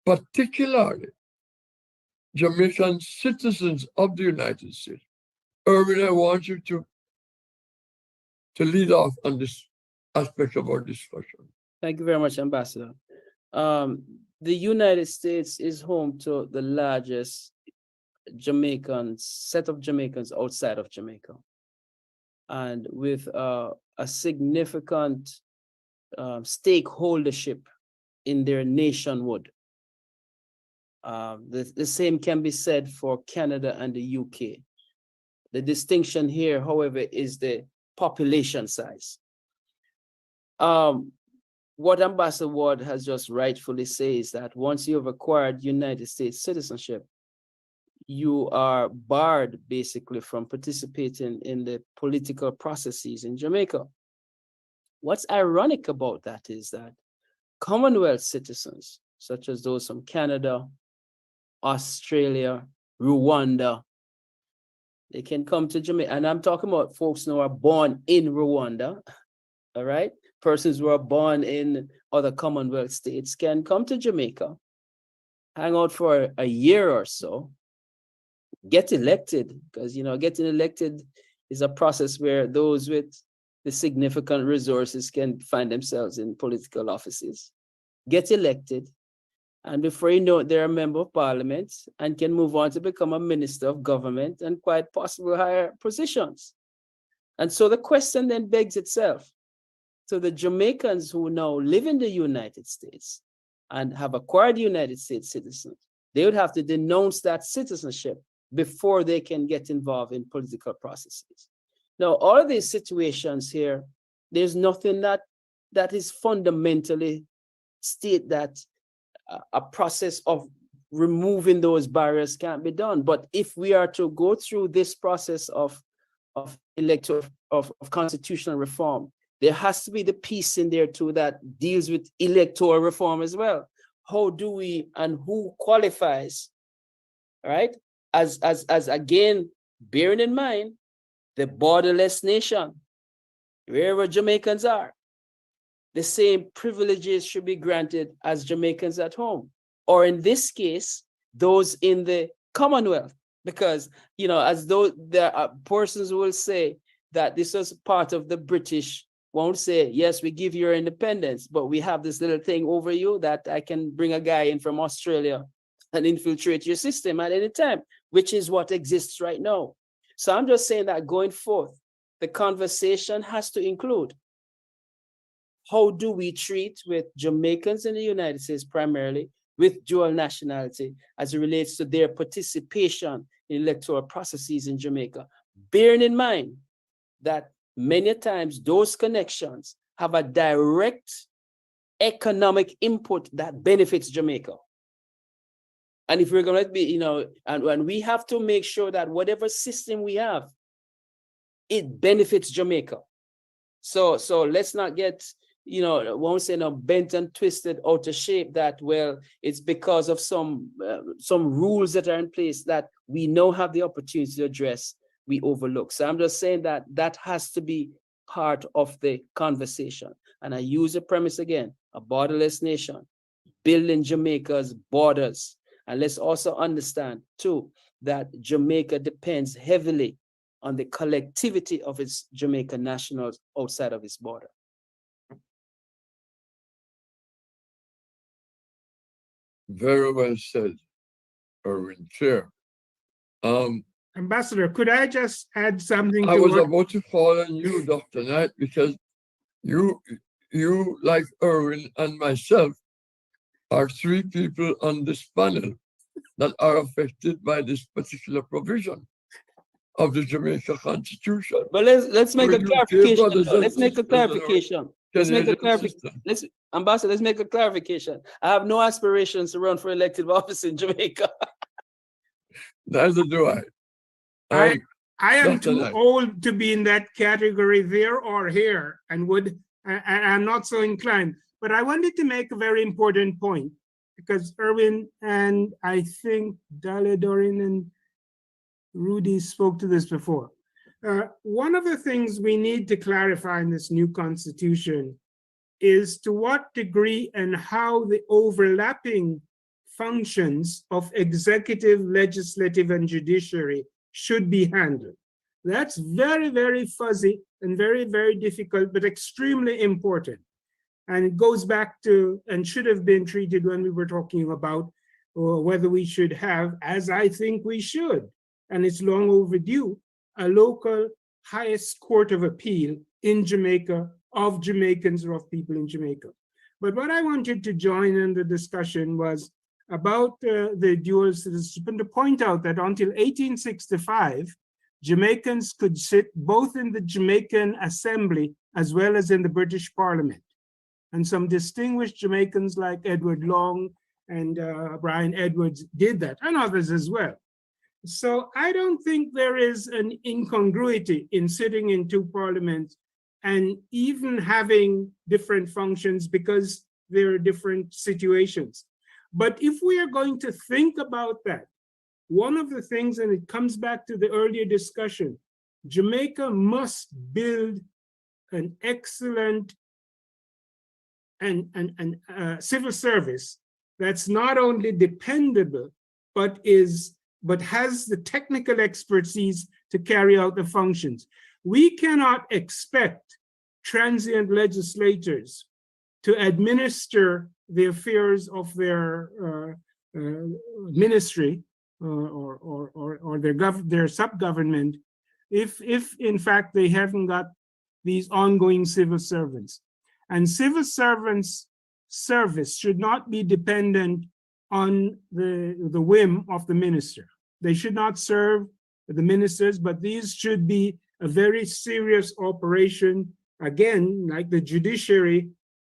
particularly Jamaican citizens of the United States. Erwin, I want you to lead off on this aspect of our discussion. Thank you very much, Ambassador. The United States is home to the largest set of Jamaicans outside of Jamaica, and with a significant stakeholdership in their nationhood. The same can be said for Canada and the UK. The distinction here, however, is the population size. What Ambassador Ward has just rightfully said is that once you have acquired United States citizenship, you are barred basically from participating in the political processes in Jamaica. What's ironic about that is that Commonwealth citizens, such as those from Canada, Australia, Rwanda, they can come to Jamaica. And I'm talking about folks who are born in Rwanda, all right? Persons who are born in other Commonwealth states can come to Jamaica, hang out for a year or so, get elected, because, you know, getting elected is a process where those with the significant resources can find themselves in political offices, get elected, and before you know it, they're a member of parliament and can move on to become a minister of government and quite possibly higher positions. And so the question then begs itself. So the Jamaicans who now live in the United States and have acquired United States citizens, they would have to denounce that citizenship before they can get involved in political processes. Now, all of these situations here, there's nothing that is fundamentally state that a process of removing those barriers can't be done. But if we are to go through this process of constitutional reform, there has to be the piece in there too that deals with electoral reform as well. How do we and who qualifies, right? As again, bearing in mind the borderless nation, wherever Jamaicans are, the same privileges should be granted as Jamaicans at home, or in this case, those in the Commonwealth, because, you know, as though there are persons who will say that this was part of the British, won't say, yes, we give you your independence, but we have this little thing over you that I can bring a guy in from Australia and infiltrate your system at any time, which is what exists right now. So I'm just saying that going forth, the conversation has to include, how do we treat with Jamaicans in the United States primarily with dual nationality as it relates to their participation electoral processes in Jamaica, bearing in mind that many times those connections have a direct economic input that benefits Jamaica. And if we're going to be, you know, and we have to make sure that whatever system we have, it benefits Jamaica. So let's not get, you know, I won't say no, bent and twisted out of shape that, well, it's because of some rules that are in place that we now have the opportunity to address, we overlook. So I'm just saying that that has to be part of the conversation. And I use the premise again, a borderless nation, building Jamaica's borders. And let's also understand too, that Jamaica depends heavily on the collectivity of its Jamaican nationals outside of its border. Very well said, Erwin Chair. Ambassador, could I just add something I to was what about to call on you, Dr. Knight, because you, like Erwin and myself, are three people on this panel that are affected by this particular provision of the Jamaica Constitution. But let's make a clarification. Let's make a clarification. Let's make a clarification. Ambassador, let's make a clarification. I have no aspirations to run for elected office in Jamaica. Neither do I. I am too Knight. old to be in that category there or here, and I'm not so inclined. But I wanted to make a very important point, because Erwin and I think Dalia, Doreen, and Rudy spoke to this before. One of the things we need to clarify in this new constitution is to what degree and how the overlapping functions of executive, legislative, and judiciary should be handled. That's very, very fuzzy and very, very difficult, but extremely important. And it goes back to, and should have been treated when we were talking about whether we should have, as I think we should, and it's long overdue, a local highest court of appeal in Jamaica of Jamaicans or of people in Jamaica. But what I wanted to join in the discussion was about the dual citizenship, and to point out that until 1865, Jamaicans could sit both in the Jamaican Assembly as well as in the British Parliament. And some distinguished Jamaicans like Edward Long and Brian Edwards did that, and others as well. So I don't think there is an incongruity in sitting in two parliaments and even having different functions, because there are different situations. But if we are going to think about that, one of the things, and it comes back to the earlier discussion, Jamaica must build an excellent and civil service that's not only dependable, but has the technical expertise to carry out the functions. We cannot expect transient legislators to administer the affairs of their ministry or their sub-government if in fact they haven't got these ongoing civil servants. And civil servants' service should not be dependent on the whim of the minister. They should not serve the ministers, but these should be a very serious operation, again, like the judiciary,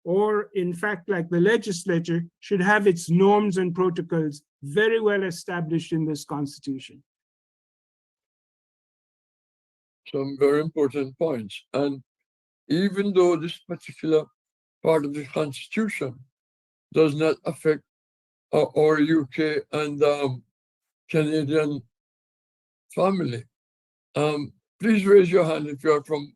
or in fact, like the legislature, should have its norms and protocols very well established in this constitution. Some very important points. And even though this particular part of the constitution does not affect our UK and Canadian family, please raise your hand if you are from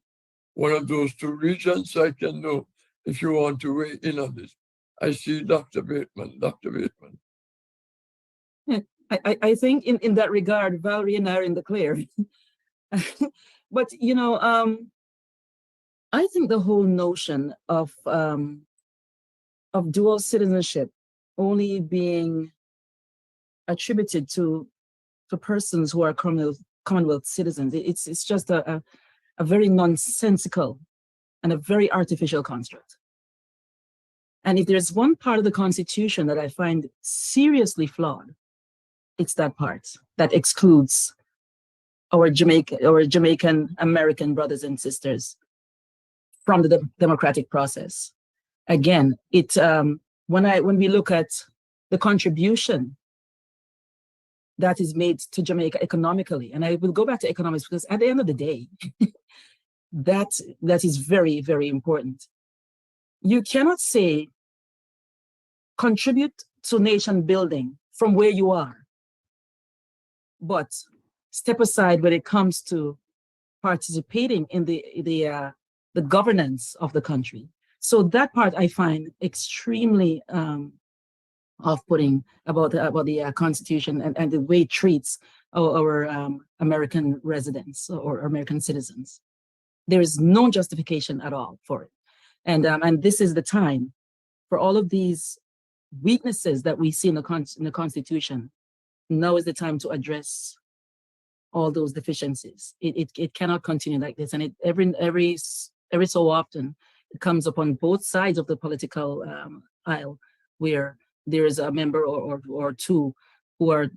one of those two regions, so I can know if you want to weigh in on this. I see Dr. Bateman. Dr. Bateman. I think in that regard, Valerie and I are in the clear. But, you know, I think the whole notion of dual citizenship only being attributed to persons who are Commonwealth citizens, it's just a very nonsensical and a very artificial construct. And if there's one part of the Constitution that I find seriously flawed, it's that part that excludes our Jamaican American brothers and sisters from the democratic process. Again, when we look at the contribution that is made to Jamaica economically, and I will go back to economics because at the end of the day, that is very, very important. You cannot say contribute to nation building from where you are, but step aside when it comes to participating in the governance of the country. So that part I find extremely off-putting about the Constitution and the way it treats our American residents or American citizens. There is no justification at all for it. And this is the time for all of these weaknesses that we see in the Constitution. Now is the time to address all those deficiencies. It cannot continue like this. And every so often, it comes upon both sides of the political aisle where there is a member or two who are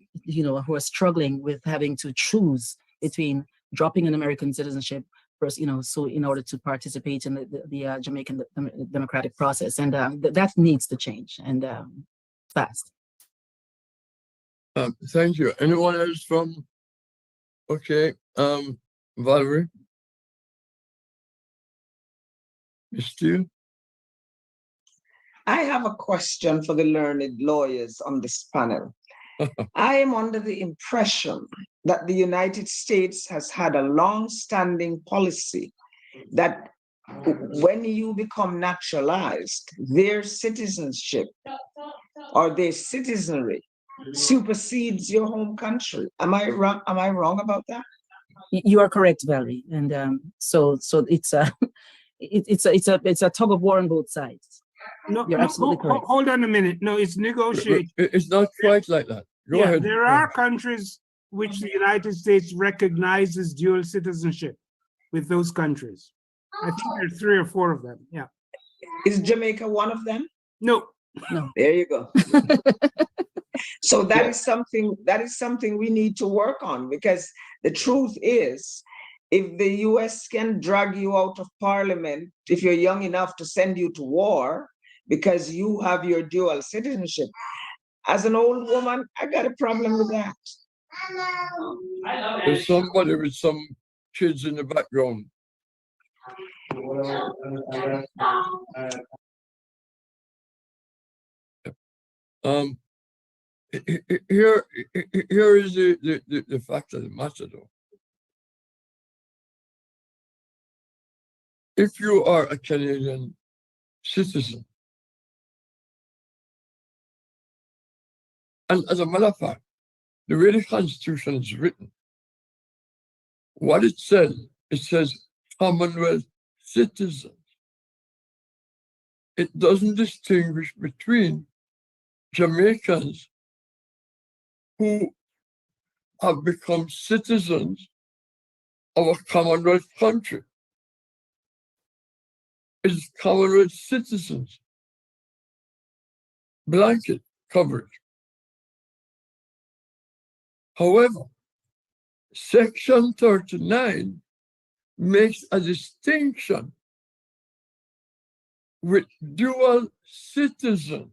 struggling with having to choose between dropping an American citizenship first, so in order to participate in the Jamaican democratic process. And that needs to change, and fast. Thank you. Anyone else from? Okay, Valerie. Ms. Steele? I have a question for the learned lawyers on this panel. I am under the impression that the United States has had a long-standing policy that when you become naturalized, their citizenship or their citizenry supersedes your home country. Am I wrong about that? You are correct, Valerie. And so it's a it's a tug of war on both sides. No, You're absolutely correct. Hold on a minute. No, it's negotiated. It's not quite like that. Go ahead. There are countries which the United States recognizes dual citizenship with those countries. I think there are 3 or 4 of them. Yeah. Is Jamaica one of them? No. There you go. So that is something we need to work on, because the truth is, if the US can drag you out of parliament, if you're young enough to send you to war because you have your dual citizenship, as an old woman, I got a problem with that. There's somebody with some kids in the background. Here is the fact of the matter, though. If you are a Canadian citizen, and as a matter of fact, the way the Constitution is written, what it says Commonwealth citizens. It doesn't distinguish between Jamaicans who have become citizens of a Commonwealth country. It's Commonwealth citizens. Blanket coverage. However, Section 39 makes a distinction with dual citizens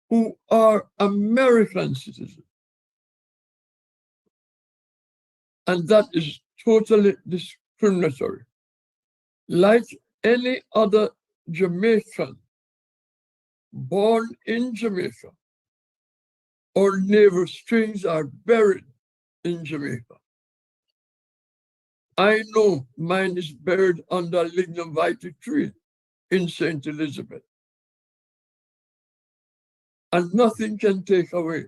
who are American citizens. And that is totally discriminatory. Like any other Jamaican born in Jamaica, or navel strings are buried in Jamaica. I know mine is buried under a lignum vitae tree in St. Elizabeth. And nothing can take away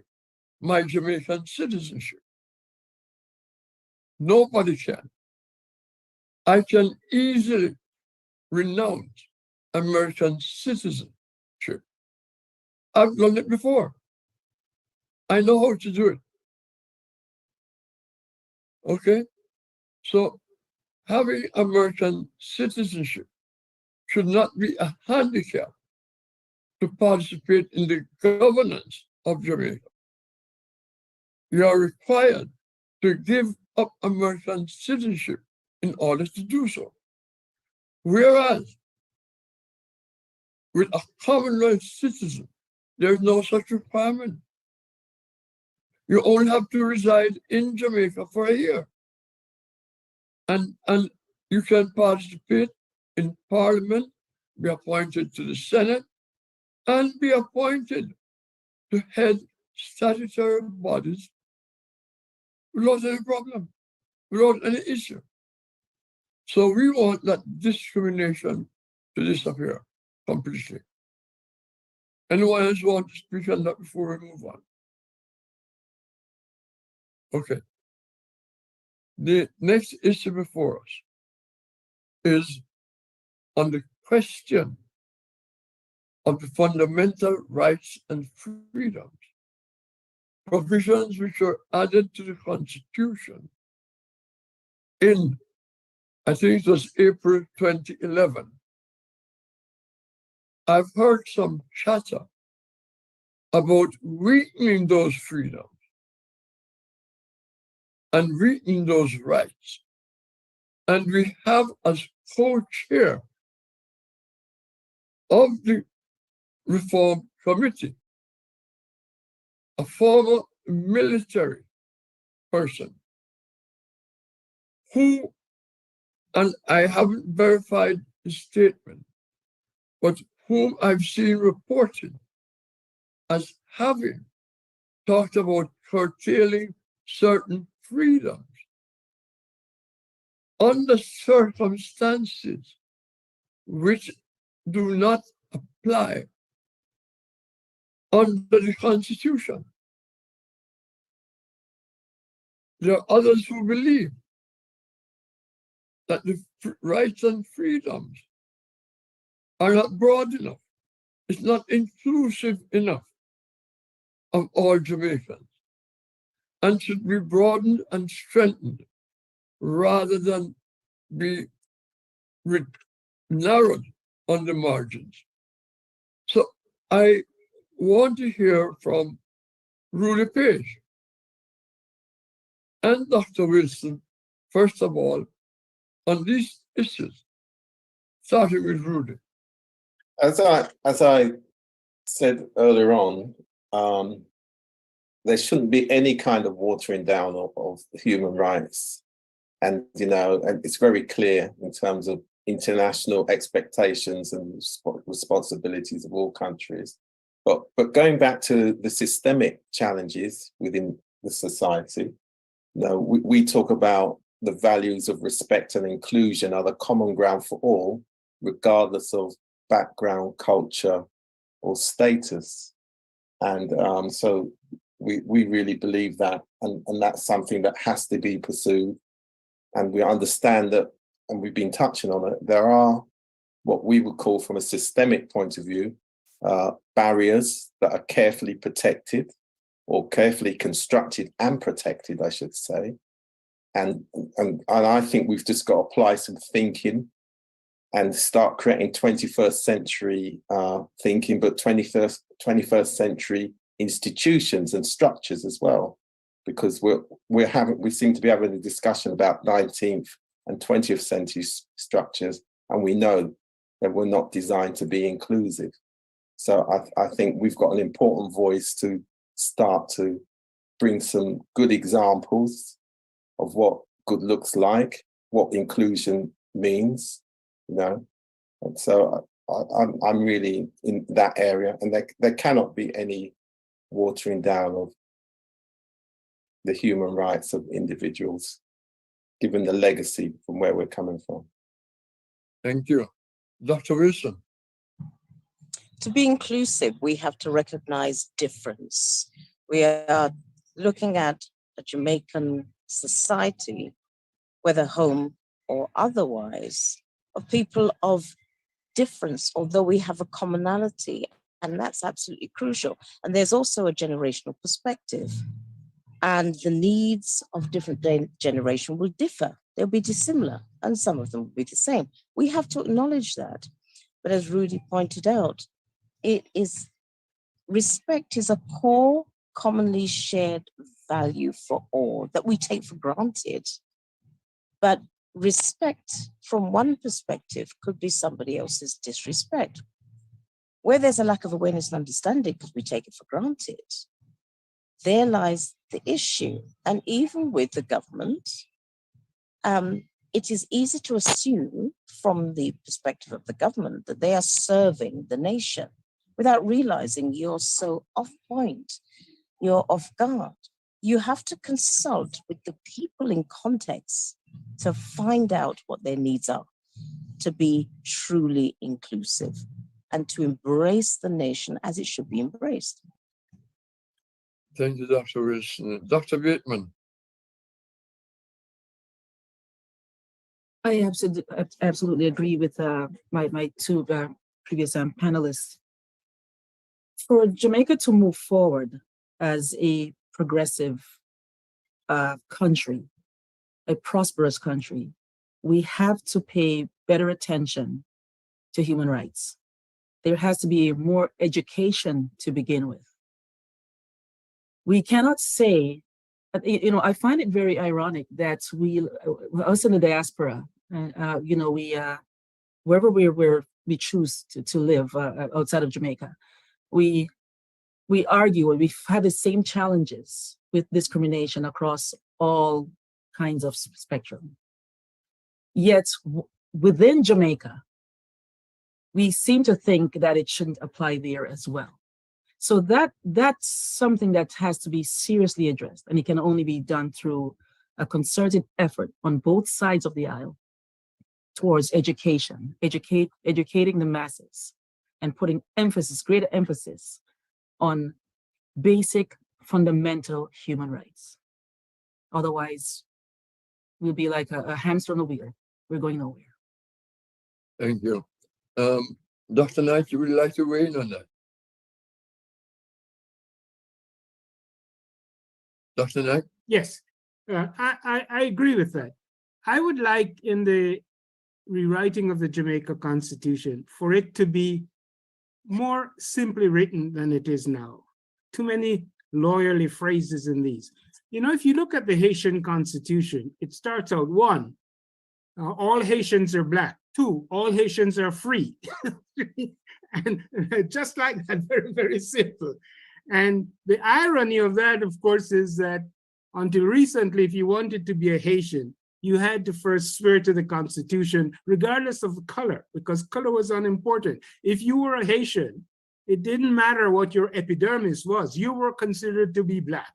my Jamaican citizenship. Nobody can. I can easily renounce American citizenship. I've done it before. I know how to do it. Okay? So having American citizenship should not be a handicap to participate in the governance of Jamaica. you are required to give up American citizenship in order to do so. Whereas with a Commonwealth citizen, there's no such requirement. You only have to reside in Jamaica for a year. And you can participate in Parliament, be appointed to the Senate, and be appointed to head statutory bodies without any problem, without any issue. So we want that discrimination to disappear completely. Anyone else want to speak on that before we move on? Okay. The next issue before us is on the question of the fundamental rights and freedoms, provisions which were added to the Constitution in, I think it was April 2011. I've heard some chatter about weakening those freedoms and weakening those rights. And we have as co-chair of the Reform Committee a former military person who, and I haven't verified his statement, but whom I've seen reported as having talked about curtailing certain freedoms under circumstances which do not apply under the Constitution. There are others who believe that the rights and freedoms are not broad enough. It's not inclusive enough of all Jamaicans and should be broadened and strengthened rather than be narrowed on the margins. So I want to hear from Rudy Page and Dr. Wilson, first of all, on these issues, starting with Rudy. As I said earlier on, there shouldn't be any kind of watering down of human rights. And, and it's very clear in terms of international expectations and responsibilities of all countries. But going back to the systemic challenges within the society, we talk about the values of respect and inclusion are the common ground for all, regardless of background, culture, or status. And so we really believe that, and that's something that has to be pursued. And we understand that, and we've been touching on it, there are what we would call, from a systemic point of view, barriers that are carefully protected, or carefully constructed and protected, I should say. And I think we've just got to apply some thinking and start creating 21st century thinking, but 21st century institutions and structures as well, because we seem to be having a discussion about 19th and 20th century structures, and we know that we're not designed to be inclusive. So I think we've got an important voice to start to bring some good examples of what good looks like, what inclusion means, And so I'm really in that area, and there cannot be any watering down of the human rights of individuals, given the legacy from where we're coming from. Thank you. Dr. Wilson. To be inclusive, we have to recognize difference. We are looking at a Jamaican society, whether home or otherwise, of people of difference, although we have a commonality, and that's absolutely crucial. And there's also a generational perspective, and the needs of different generation will differ. They'll be dissimilar, and some of them will be the same. We have to acknowledge that. But as Rudy pointed out, respect is a core, commonly shared value for all that we take for granted. But respect from one perspective could be somebody else's disrespect. Where there's a lack of awareness and understanding because we take it for granted, there lies the issue. And even with the government, it is easy to assume from the perspective of the government that they are serving the nation without realizing you're so off point, you're off guard. You have to consult with the people in context to find out what their needs are, to be truly inclusive and to embrace the nation as it should be embraced. Thank you, Dr. Wilson. Dr. Bateman. I absolutely agree with my two previous panelists. For Jamaica to move forward as a progressive country, a prosperous country, we have to pay better attention to human rights. There has to be more education to begin with. We cannot say, I find it very ironic that us in the diaspora, wherever we choose to live outside of Jamaica, we argue and we have the same challenges with discrimination across all kinds of spectrum. Yet within Jamaica, we seem to think that it shouldn't apply there as well. So that's something that has to be seriously addressed, and it can only be done through a concerted effort on both sides of the aisle towards education, educating the masses, and putting greater emphasis on basic, fundamental human rights. Otherwise, we'll be like a hamster on a wheel. We're going nowhere. Thank you. Dr. Knight, you would like to weigh in on that? Dr. Knight? Yes, I agree with that. I would like in the rewriting of the Jamaica Constitution for it to be more simply written than it is now. Too many lawyerly phrases in these. If you look at the Haitian Constitution, it starts out 1, all Haitians are Black. 2, all Haitians are free. And just like that, very, very simple. And the irony of that, of course, is that until recently, if you wanted to be a Haitian, you had to first swear to the Constitution, regardless of the color, because color was unimportant. If you were a Haitian, it didn't matter what your epidermis was, you were considered to be Black.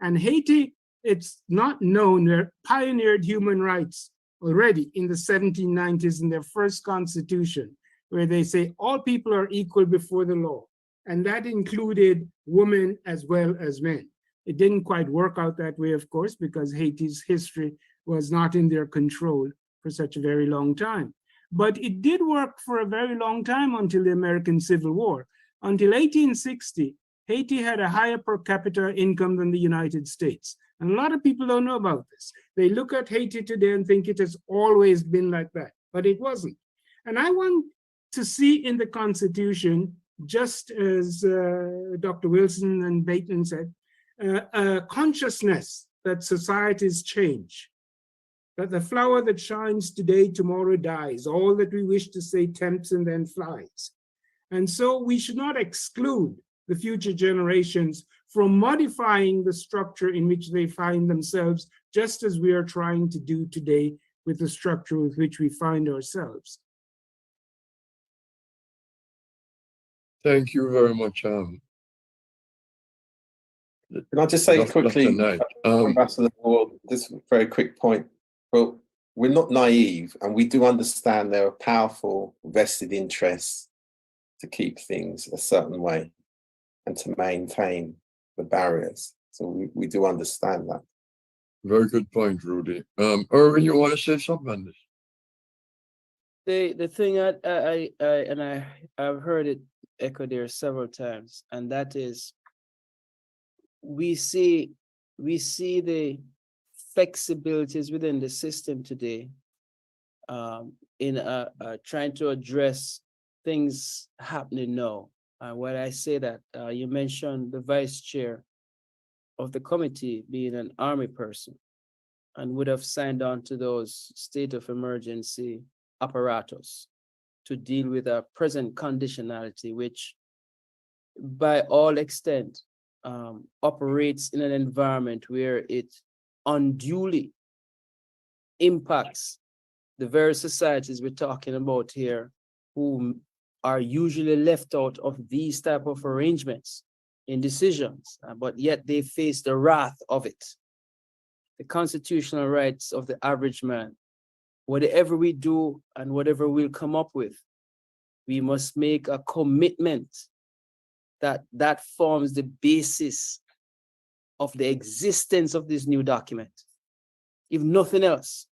And Haiti, it's not known, they pioneered human rights already in the 1790s in their first constitution, where they say all people are equal before the law. And that included women as well as men. It didn't quite work out that way, of course, because Haiti's history was not in their control for such a very long time. But it did work for a very long time until the American Civil War. Until 1860, Haiti had a higher per capita income than the United States. And a lot of people don't know about this. They look at Haiti today and think it has always been like that, but it wasn't. And I want to see in the Constitution, just as Dr. Wilson and Bateman said, a consciousness that societies change, that the flower that shines today, tomorrow dies. All that we wish to say tempts and then flies. And so we should not exclude the future generations from modifying the structure in which they find themselves, just as we are trying to do today with the structure with which we find ourselves. Thank you very much. Can I just say quickly, Ambassador Ward, this very quick point. Well, we're not naive, and we do understand there are powerful vested interests to keep things a certain way and to maintain the barriers. So we do understand that. Very good point, Rudy. Irwin, you want to say something on this? The thing I've heard it echoed there several times, and that is we see the flexibilities within the system today in trying to address things happening now. When I say that, you mentioned the vice chair of the committee being an army person and would have signed on to those state of emergency apparatus to deal with our present conditionality, which by all extent operates in an environment where it unduly impacts the very societies we're talking about here, who are usually left out of these type of arrangements in decisions, but yet they face the wrath of it. The constitutional rights of the average man. Whatever we do and whatever we'll come up with, we must make a commitment that forms the basis of the existence of this new document, if nothing else.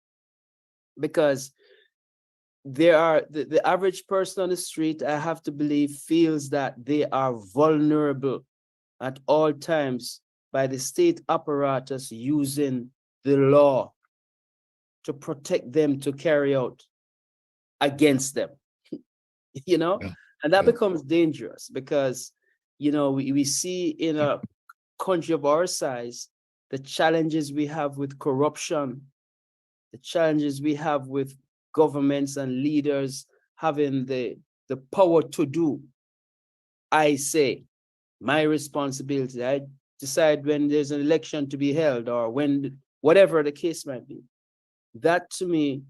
Because there are the average person on the street, I have to believe, feels that they are vulnerable at all times by the state apparatus using the law to protect them, to carry out against them, you know? Yeah. And that Yeah. becomes dangerous because, you know, we see in a country of our size, the challenges we have with corruption, the challenges we have with governments and leaders having the power to do. I say, my responsibility, I decide when there's an election to be held or when, whatever the case might be. That to me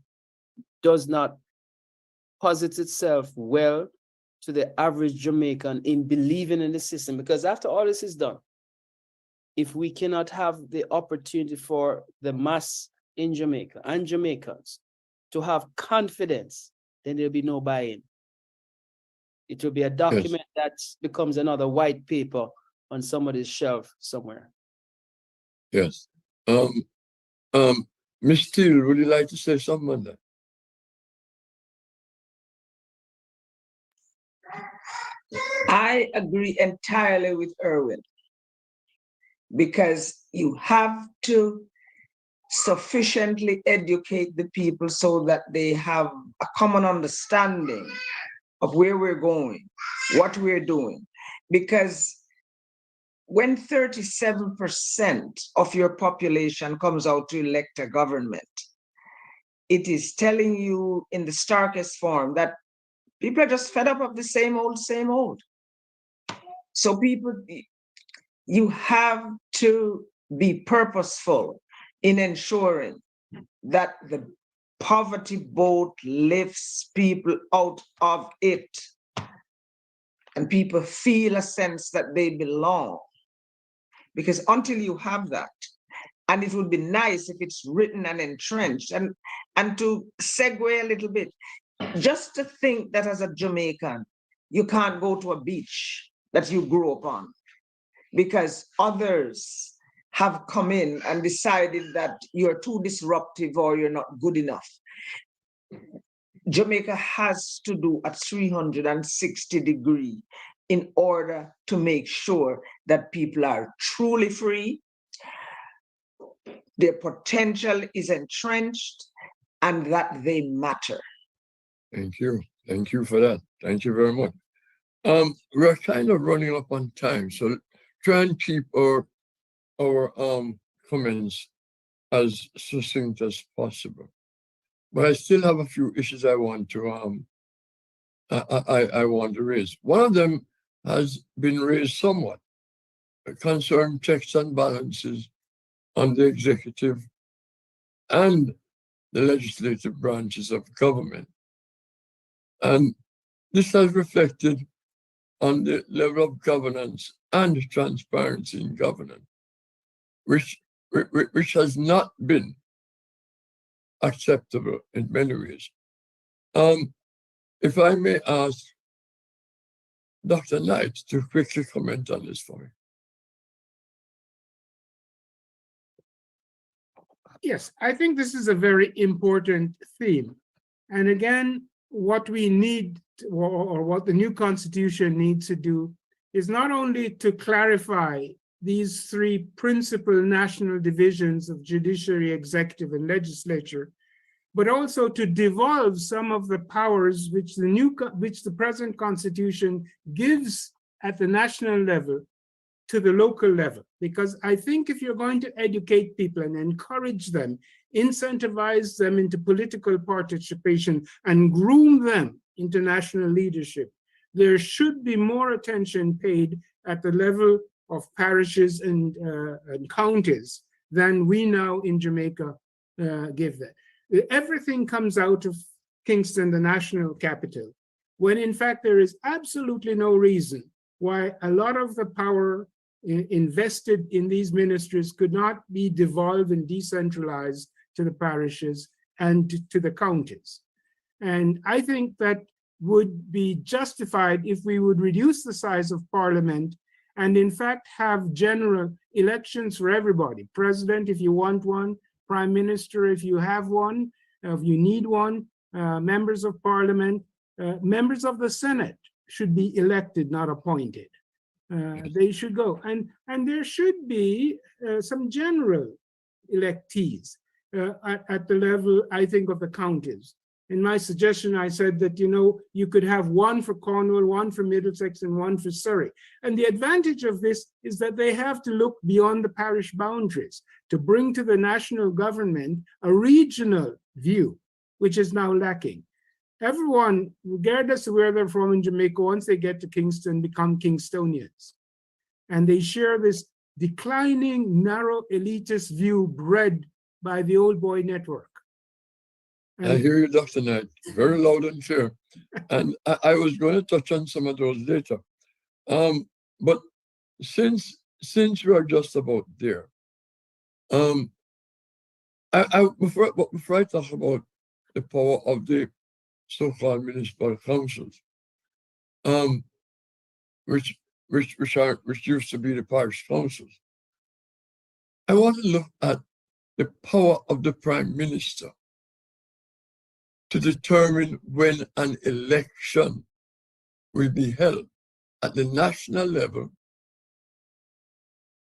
does not posit itself well to the average Jamaican in believing in the system, because after all this is done, if we cannot have the opportunity for the mass in Jamaica and Jamaicans to have confidence, then there'll be no buy-in. It will be a document that becomes another white paper on somebody's shelf somewhere. Yes. Ms. Steele, would you like to say something on that? I agree entirely with Erwin, because you have to sufficiently educate the people so that they have a common understanding of where we're going, what we're doing. Because when 37% of your population comes out to elect a government, it is telling you in the starkest form that people are just fed up of the same old, same old. So people, you have to be purposeful in ensuring that the poverty boat lifts people out of it and people feel a sense that they belong. Because until you have that, and it would be nice if it's written and entrenched, and to segue a little bit, just to think that as a Jamaican, you can't go to a beach that you grew up on because others have come in and decided that you're too disruptive or you're not good enough. Jamaica has to do a 360-degree in order to make sure that people are truly free, their potential is entrenched, and that they matter. Thank you. Thank you for that. Thank you very much. We're kind of running up on time, so try and keep our comments as succinct as possible. But I still have a few issues I want to I want to raise. One of them has been raised somewhat, concerning checks and balances on the executive and the legislative branches of government. And this has reflected on the level of governance and transparency in governance, which has not been acceptable in many ways. If I may ask Dr. Knight to quickly comment on this for me. Yes, I think this is a very important theme. And again, what we need, or what the new constitution needs to do, is not only to clarify these three principal national divisions of judiciary, executive, and legislature, but also to devolve some of the powers which the present constitution gives at the national level to the local level, because I think if you're going to educate people and encourage them, incentivize them into political participation and groom them into national leadership, there should be more attention paid at the level of parishes and counties than we now in Jamaica give that. Everything comes out of Kingston, the national capital, when in fact there is absolutely no reason why a lot of the power invested in these ministries could not be devolved and decentralized to the parishes and to the counties. And I think that would be justified if we would reduce the size of parliament and in fact have general elections for everybody. President, if you want one, prime minister, if you have one, if you need one, members of parliament, members of the Senate should be elected, not appointed. They should go. And there should be some general electees at the level, I think, of the counties. In my suggestion, I said that, you could have one for Cornwall, one for Middlesex, and one for Surrey. And the advantage of this is that they have to look beyond the parish boundaries to bring to the national government a regional view, which is now lacking. Everyone, regardless of where they're from in Jamaica, once they get to Kingston, become Kingstonians. And they share this declining, narrow, elitist view bred by the old boy network. I hear you, Dr. Knight, very loud and clear. And I was going to touch on some of those later. But since we are just about there, before I talk about the power of the so-called municipal councils, which used to be the parish councils, I want to look at the power of the prime minister to determine when an election will be held at the national level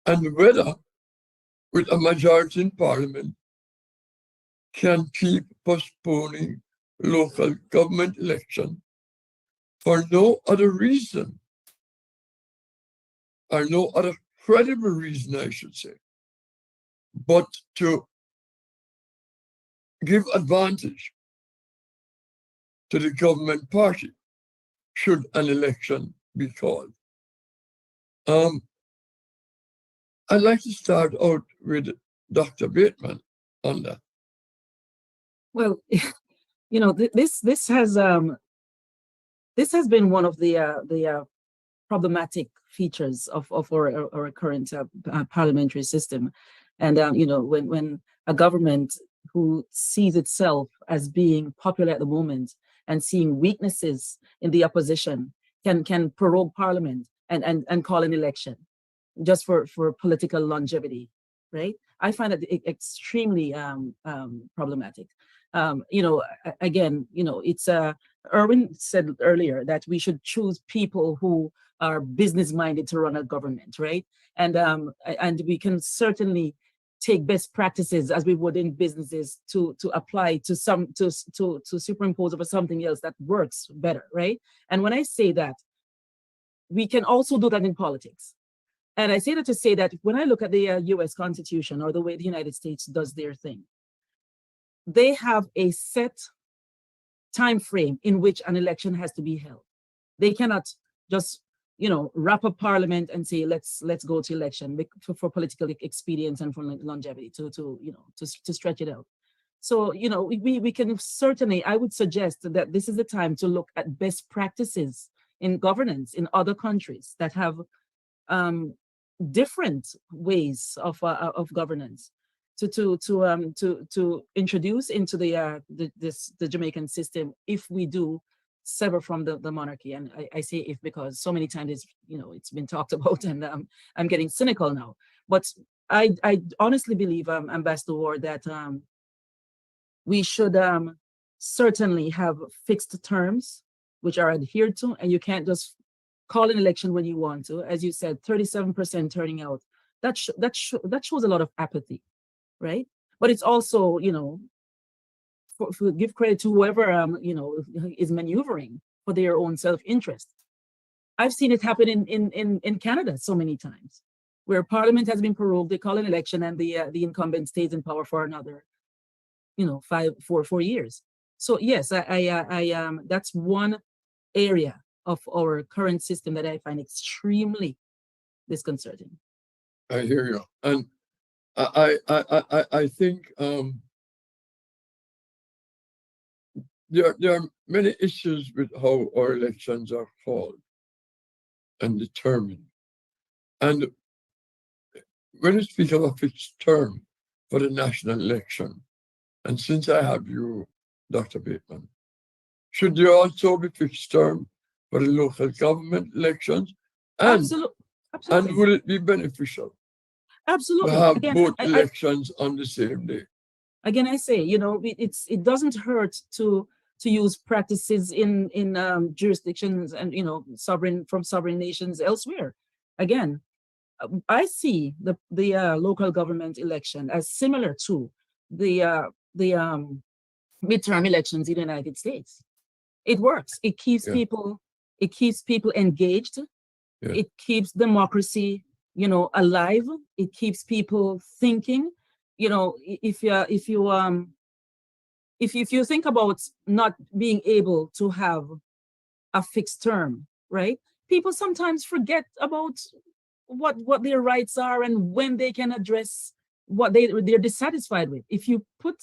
and whether, with a majority in parliament, can keep postponing local government election for no other reason, or no other credible reason, I should say, but to give advantage to the government party should an election be called. I'd like to start out with Dr. Bateman on that. Well, this has been one of the problematic features of our current parliamentary system, and when a government who sees itself as being popular at the moment and seeing weaknesses in the opposition can prorogue parliament and call an election just for political longevity, right? I find it extremely problematic. Again, it's Erwin said earlier that we should choose people who are business-minded to run a government, right? And we can certainly take best practices as we would in businesses to apply to superimpose over something else that works better, right? And when I say that, we can also do that in politics. And I say that to say that when I look at the US Constitution or the way the United States does their thing, they have a set time frame in which an election has to be held. They cannot just wrap up parliament and say let's go to election for political expedience and for longevity to stretch it out. So we can certainly, I would suggest that this is the time to look at best practices in governance in other countries that have different ways of governance to introduce into the Jamaican system if we do sever from the monarchy. And I say if because so many times it's been talked about, and I'm getting cynical now. But I honestly believe, Ambassador Ward, that we should certainly have fixed terms which are adhered to, and you can't just call an election when you want to. As you said, 37% turning out. That shows a lot of apathy, right? But it's also, give credit to whoever is maneuvering for their own self-interest. I've seen it happen in Canada so many times. where parliament has been prorogued, they call an election and the incumbent stays in power for another, 4 years. So yes, that's one area of our current system that I find extremely disconcerting. I hear you. And I think there are many issues with how our elections are called and determined. And when you speak of a fixed term for the national election, and since I have you, Dr. Bateman, should there also be fixed term for the local government elections? And, Absolutely. and will it be beneficial Absolutely. to have Again, both elections on the same day? Again, I say, it doesn't hurt to use practices in jurisdictions and from sovereign nations elsewhere. Again, I see the local government election as similar to the midterm elections in the United States. It works. It keeps people engaged. Yeah. It keeps democracy, alive. It keeps people thinking. If you think about not being able to have a fixed term, right? People sometimes forget about what their rights are and when they can address what they're dissatisfied with. If you put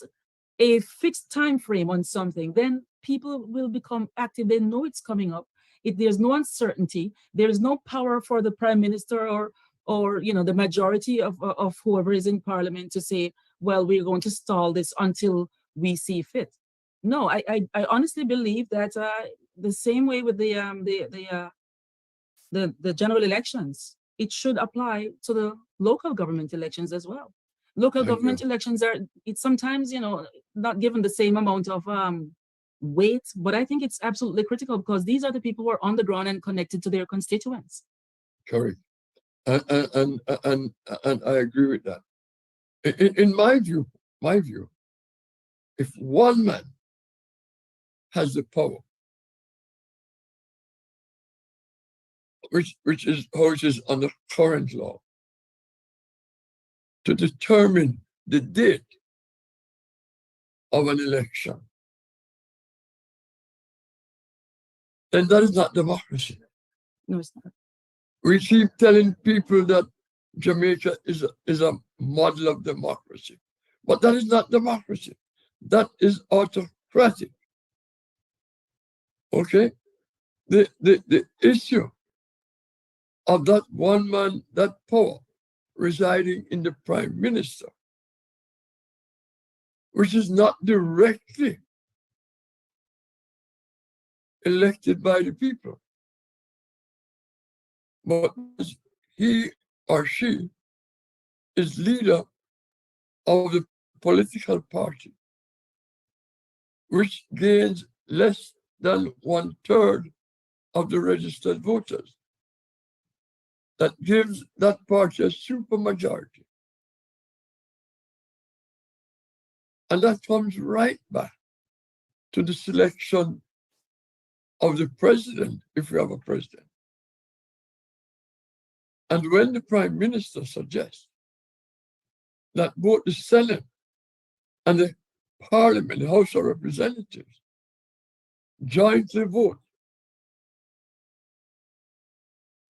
a fixed time frame on something, then people will become active. They know it's coming up. There's no uncertainty. There's no power for the prime minister or the majority of whoever is in parliament to say, well, we're going to stall this until we see fit. No, I honestly believe that the same way with the general elections, it should apply to the local government elections as well. Local government elections it's sometimes, not given the same amount of weight, but I think it's absolutely critical because these are the people who are on the ground and connected to their constituents. Correct. And I agree with that. In my view, if one man has the power, which is how it is under current law, to determine the date of an election, then that is not democracy. No, it's not. We keep telling people that Jamaica is a model of democracy, but that is not democracy. That is autocratic. Okay? The issue of that one man, that power residing in the prime minister, which is not directly elected by the people, but he or she is leader of the political party, which gains less than 1/3 of the registered voters. That gives that party a supermajority. And that comes right back to the selection of the president, if we have a president. And when the prime minister suggests that both the Senate and the Parliament, the House of Representatives, jointly vote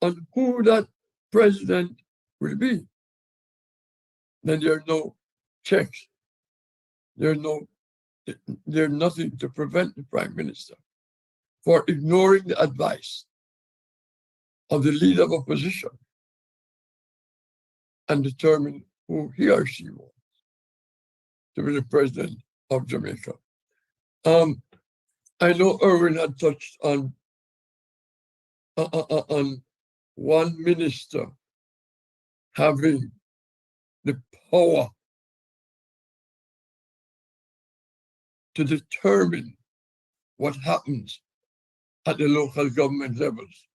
on who that president will be, then there are no checks. There's nothing to prevent the prime minister for ignoring the advice of the leader of opposition and determine who he or she wants to be the president of Jamaica. I know Erwin had touched on one minister having the power to determine what happens at the local government levels.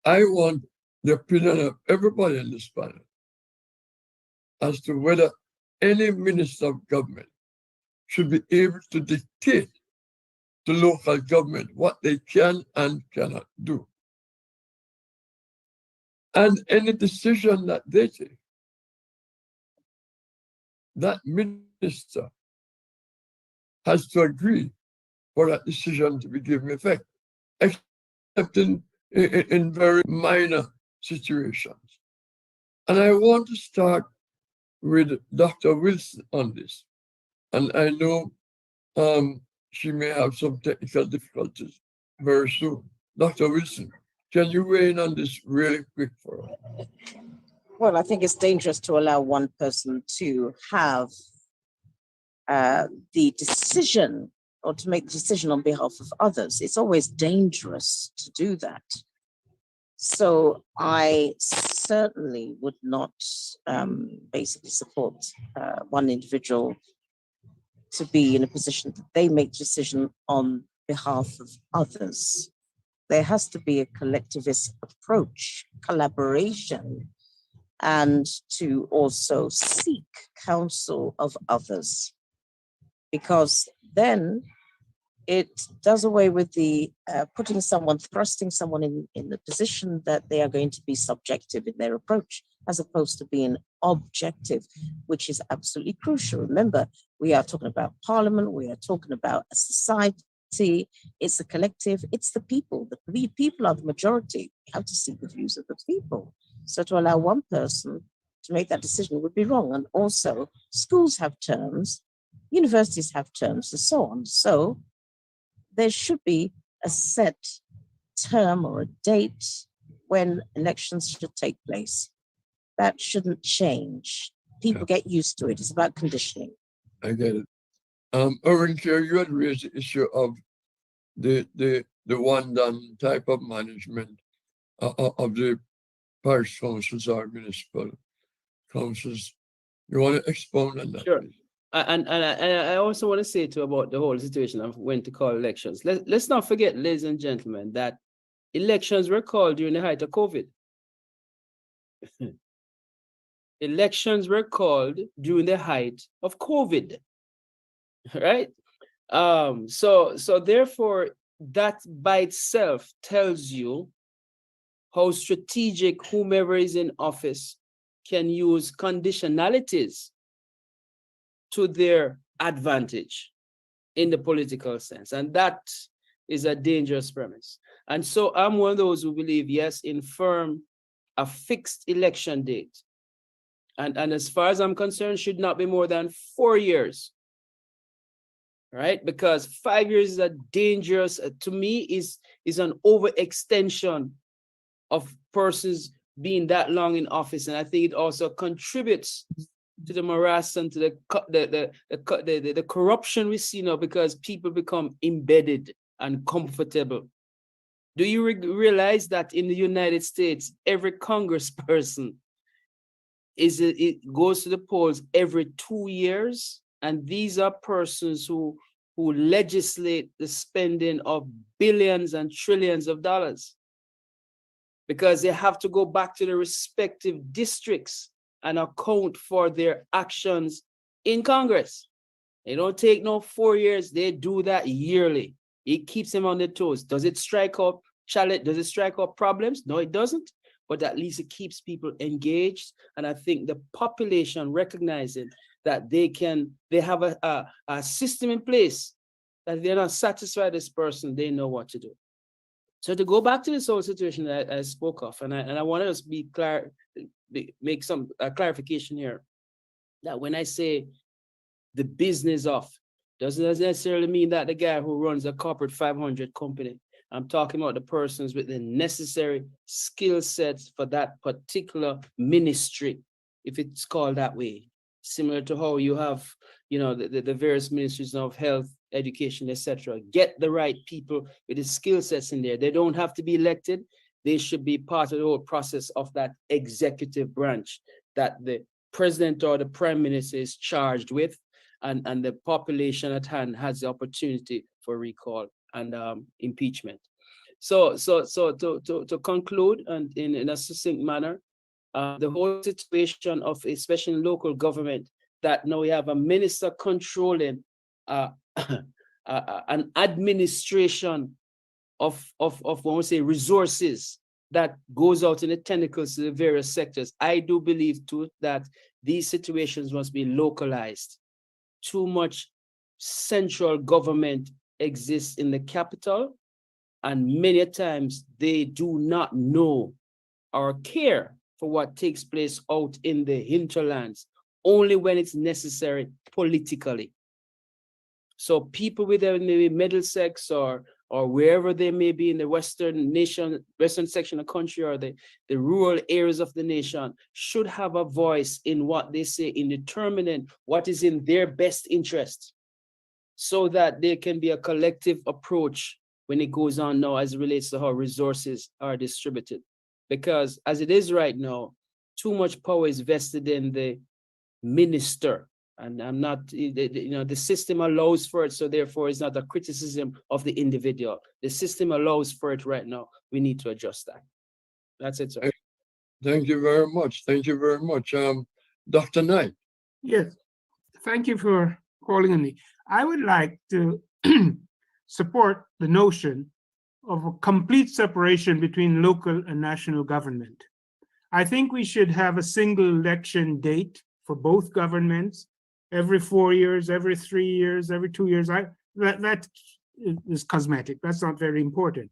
I want the opinion of everybody on this panel as to whether any minister of government should be able to dictate to local government what they can and cannot do. And any decision that they take, that minister has to agree for that decision to be given effect, except in very minor situations. And I want to start with Dr. Wilson on this. And I know she may have some technical difficulties very soon. Dr. Wilson, can you weigh in on this really quick for us? Well, I think it's dangerous to allow one person to have the decision or to make the decision on behalf of others. It's always dangerous to do that. So I certainly would not basically support one individual to be in a position that they make decision on behalf of others. There has to be a collectivist approach, collaboration, and to also seek counsel of others, because then it does away with the thrusting someone in the position that they are going to be subjective in their approach, as opposed to being objective, which is absolutely crucial. Remember, we are talking about parliament, we are talking about a society, it's a collective, it's the people. The people are the majority. We have to seek the views of the people. So to allow one person to make that decision would be wrong. And also, schools have terms, universities have terms, and so on. So there should be a set term or a date when elections should take place. That shouldn't change. People get used to it. It's about conditioning. I get it. Owen Chair, you had raised the issue of the one done type of management of the parish councils or municipal councils. You want to expound on that? Sure. Please? And I also want to say too about the whole situation of when to call elections. Let's not forget, ladies and gentlemen, that elections were called during the height of COVID. Elections were called during the height of COVID, right? So therefore, that by itself tells you how strategic whomever is in office can use conditionalities to their advantage in the political sense. And that is a dangerous premise. And so I'm one of those who believe, yes, infirm a fixed election date. And as far as I'm concerned, should not be more than 4 years, right? Because 5 years is a dangerous, to me, is an overextension of persons being that long in office. And I think it also contributes to the morass and to the corruption we see now, because people become embedded and comfortable. Do you realize that in the United States, every congressperson it goes to the polls every 2 years, and these are persons who legislate the spending of billions and trillions of dollars, because they have to go back to their respective districts and account for their actions in Congress. They don't take no 4 years, they do that yearly. It keeps them on their toes. Does it strike up challenge? Does it strike up problems? No, it doesn't. But at least it keeps people engaged. And I think the population recognizing that they have a system in place, that if they're not satisfied with this person, they know what to do. So to go back to this whole situation that I spoke of, and I want to be clear, make some clarification here, that when I say the business of, doesn't necessarily mean that the guy who runs a corporate 500 company. I'm talking about the persons with the necessary skill sets for that particular ministry, if it's called that way. Similar to how you have, the various ministries of health, education, etc. Get the right people with the skill sets in there. They don't have to be elected. They should be part of the whole process of that executive branch that the president or the prime minister is charged with, and the population at hand has the opportunity for recall and impeachment. So to conclude, and in a succinct manner, the whole situation of, especially in local government, that now we have a minister controlling an administration of when we say resources that goes out in the tentacles to the various sectors. I do believe too that these situations must be localized. Too much central government exists in the capital, and many times they do not know or care for what takes place out in the hinterlands, only when it's necessary politically. So people within maybe Middlesex or wherever they may be in the western section of the country, or the rural areas of the nation, should have a voice in what they say, in determining what is in their best interest, so that there can be a collective approach when it goes on now as it relates to how resources are distributed. Because as it is right now, too much power is vested in the minister. And I'm not, the system allows for it, so therefore it's not a criticism of the individual. The system allows for it right now. We need to adjust that. That's it, sir. Thank you very much. Thank you very much. Dr. Knight. Yes, thank you for calling on me. I would like to support the notion of a complete separation between local and national government. I think we should have a single election date for both governments, every 4 years, every 3 years, every 2 years. That is cosmetic. That's not very important.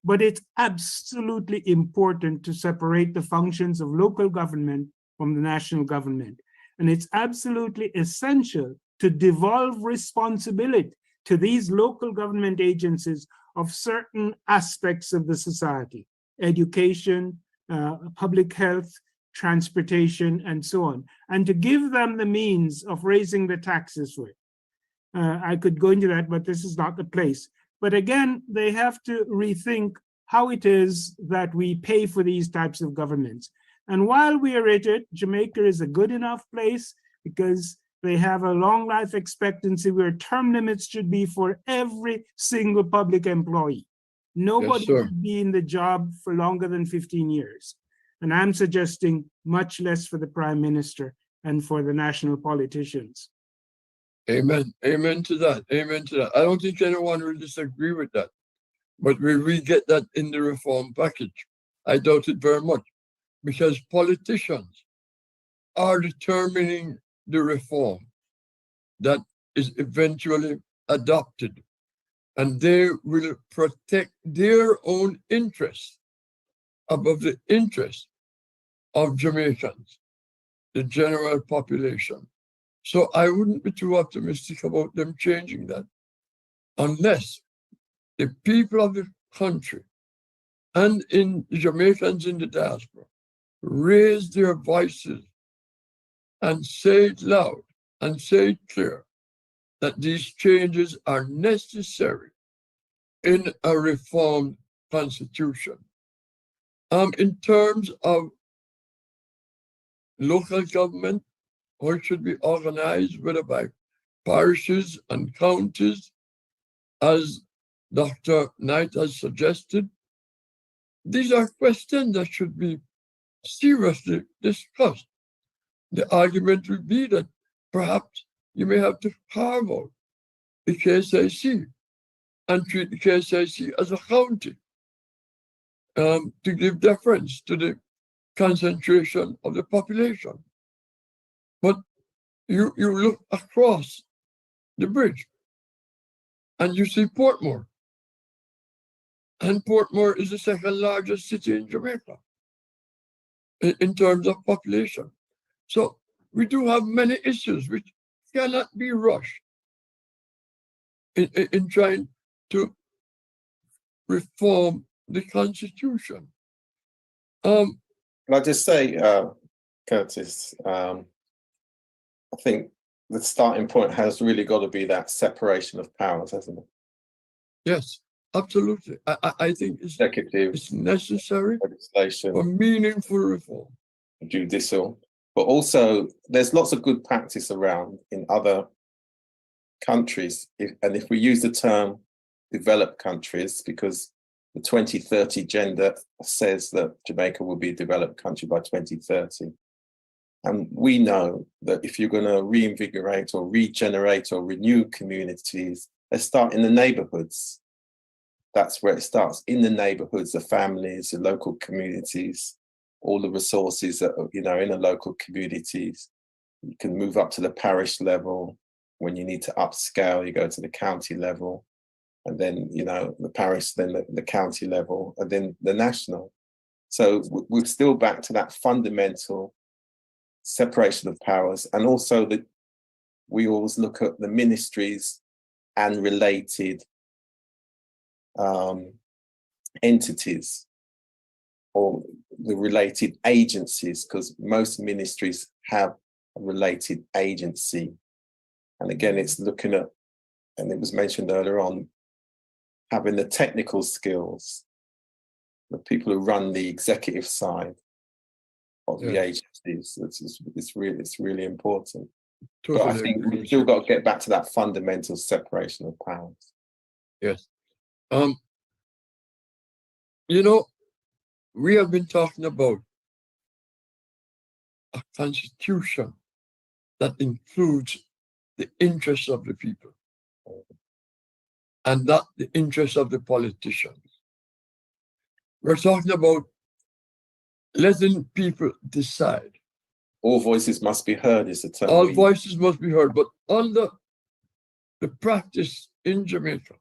But it's absolutely important to separate the functions of local government from the national government. And it's absolutely essential to devolve responsibility to these local government agencies of certain aspects of the society: education, public health, transportation, and so on, and to give them the means of raising the taxes for it. I could go into that, but this is not the place. But again, they have to rethink how it is that we pay for these types of governments. And while we are at it, Jamaica is a good enough place because they have a long life expectancy where term limits should be for every single public employee. Nobody should be in the job for longer than 15 years. And I'm suggesting much less for the prime minister and for the national politicians. Amen. Amen to that. Amen to that. I don't think anyone will disagree with that. But will we get that in the reform package? I doubt it very much, because politicians are determining the reform that is eventually adopted, and they will protect their own interests above the interests of Jamaicans, the general population. So I wouldn't be too optimistic about them changing that, unless the people of the country and in the Jamaicans in the diaspora raise their voices and say it loud and say it clear that these changes are necessary in a reformed constitution. In terms of local government, how it should be organized, whether by parishes and counties, as Dr. Knight has suggested, these are questions that should be seriously discussed. The argument would be that perhaps you may have to carve out the KSIC and treat the KSIC as a county to give deference to the concentration of the population. But you look across the bridge and you see Portmore. And Portmore is the second largest city in Jamaica in terms of population. So we do have many issues which cannot be rushed in trying to reform the Constitution. Can I just say, Curtis, I think the starting point has really got to be that separation of powers, hasn't it? Yes, absolutely. I think it's necessary legislation, for meaningful reform. Judicial, but also there's lots of good practice around in other countries. And if we use the term developed countries, because the 2030 agenda says that Jamaica will be a developed country by 2030. And we know that if you're going to reinvigorate or regenerate or renew communities, let's start in the neighborhoods. that's where it starts, in the neighborhoods, the families, the local communities, all the resources that are, in the local communities. You can move up to the parish level. When you need to upscale, you go to the county level, and then, the parish, then the county level, and then the national. So we're still back to that fundamental separation of powers. And also that we always look at the ministries and related entities, or the related agencies, because most ministries have a related agency. And again, it's looking at, and it was mentioned earlier on, having the technical skills, the people who run the executive side of the agencies. It's really important. Totally. But I think we've still got to get back to that fundamental separation of powers. Yes. We have been talking about a constitution that includes the interests of the people and not the interests of the politicians. We're talking about letting people decide. All voices must be heard is the term. All voices must be heard, but under the practice in Jamaica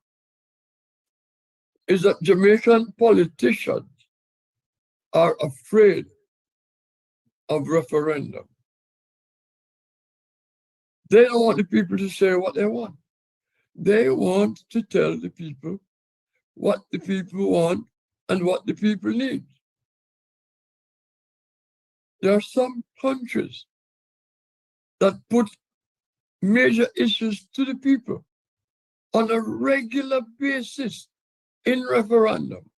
is that Jamaican politicians are afraid of referendum. They don't want the people to say what they want. They want to tell the people what the people want and what the people need. There are some countries that put major issues to the people on a regular basis in referendum.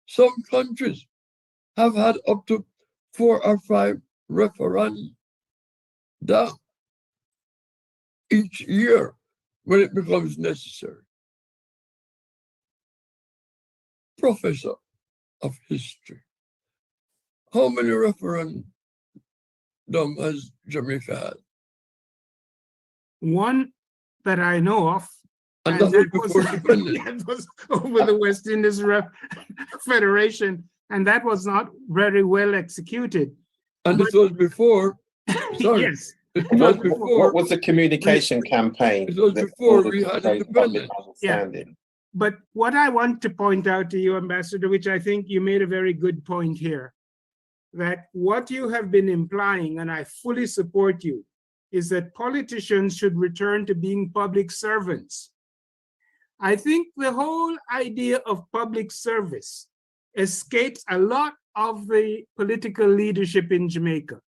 Some countries have had up to 4 or 5 referenda each year when it becomes necessary. Professor of history, how many referendum has Jamaica had? One that I know of. And that was over the West Indies Federation, and that was not very well executed. And it was before. Sorry, yes. It was before. What was the communication campaign? It was before we had independence. Yeah. But what I want to point out to you, Ambassador, which I think you made a very good point here, that what you have been implying, and I fully support you, is that politicians should return to being public servants. I think the whole idea of public service escapes a lot of the political leadership in Jamaica.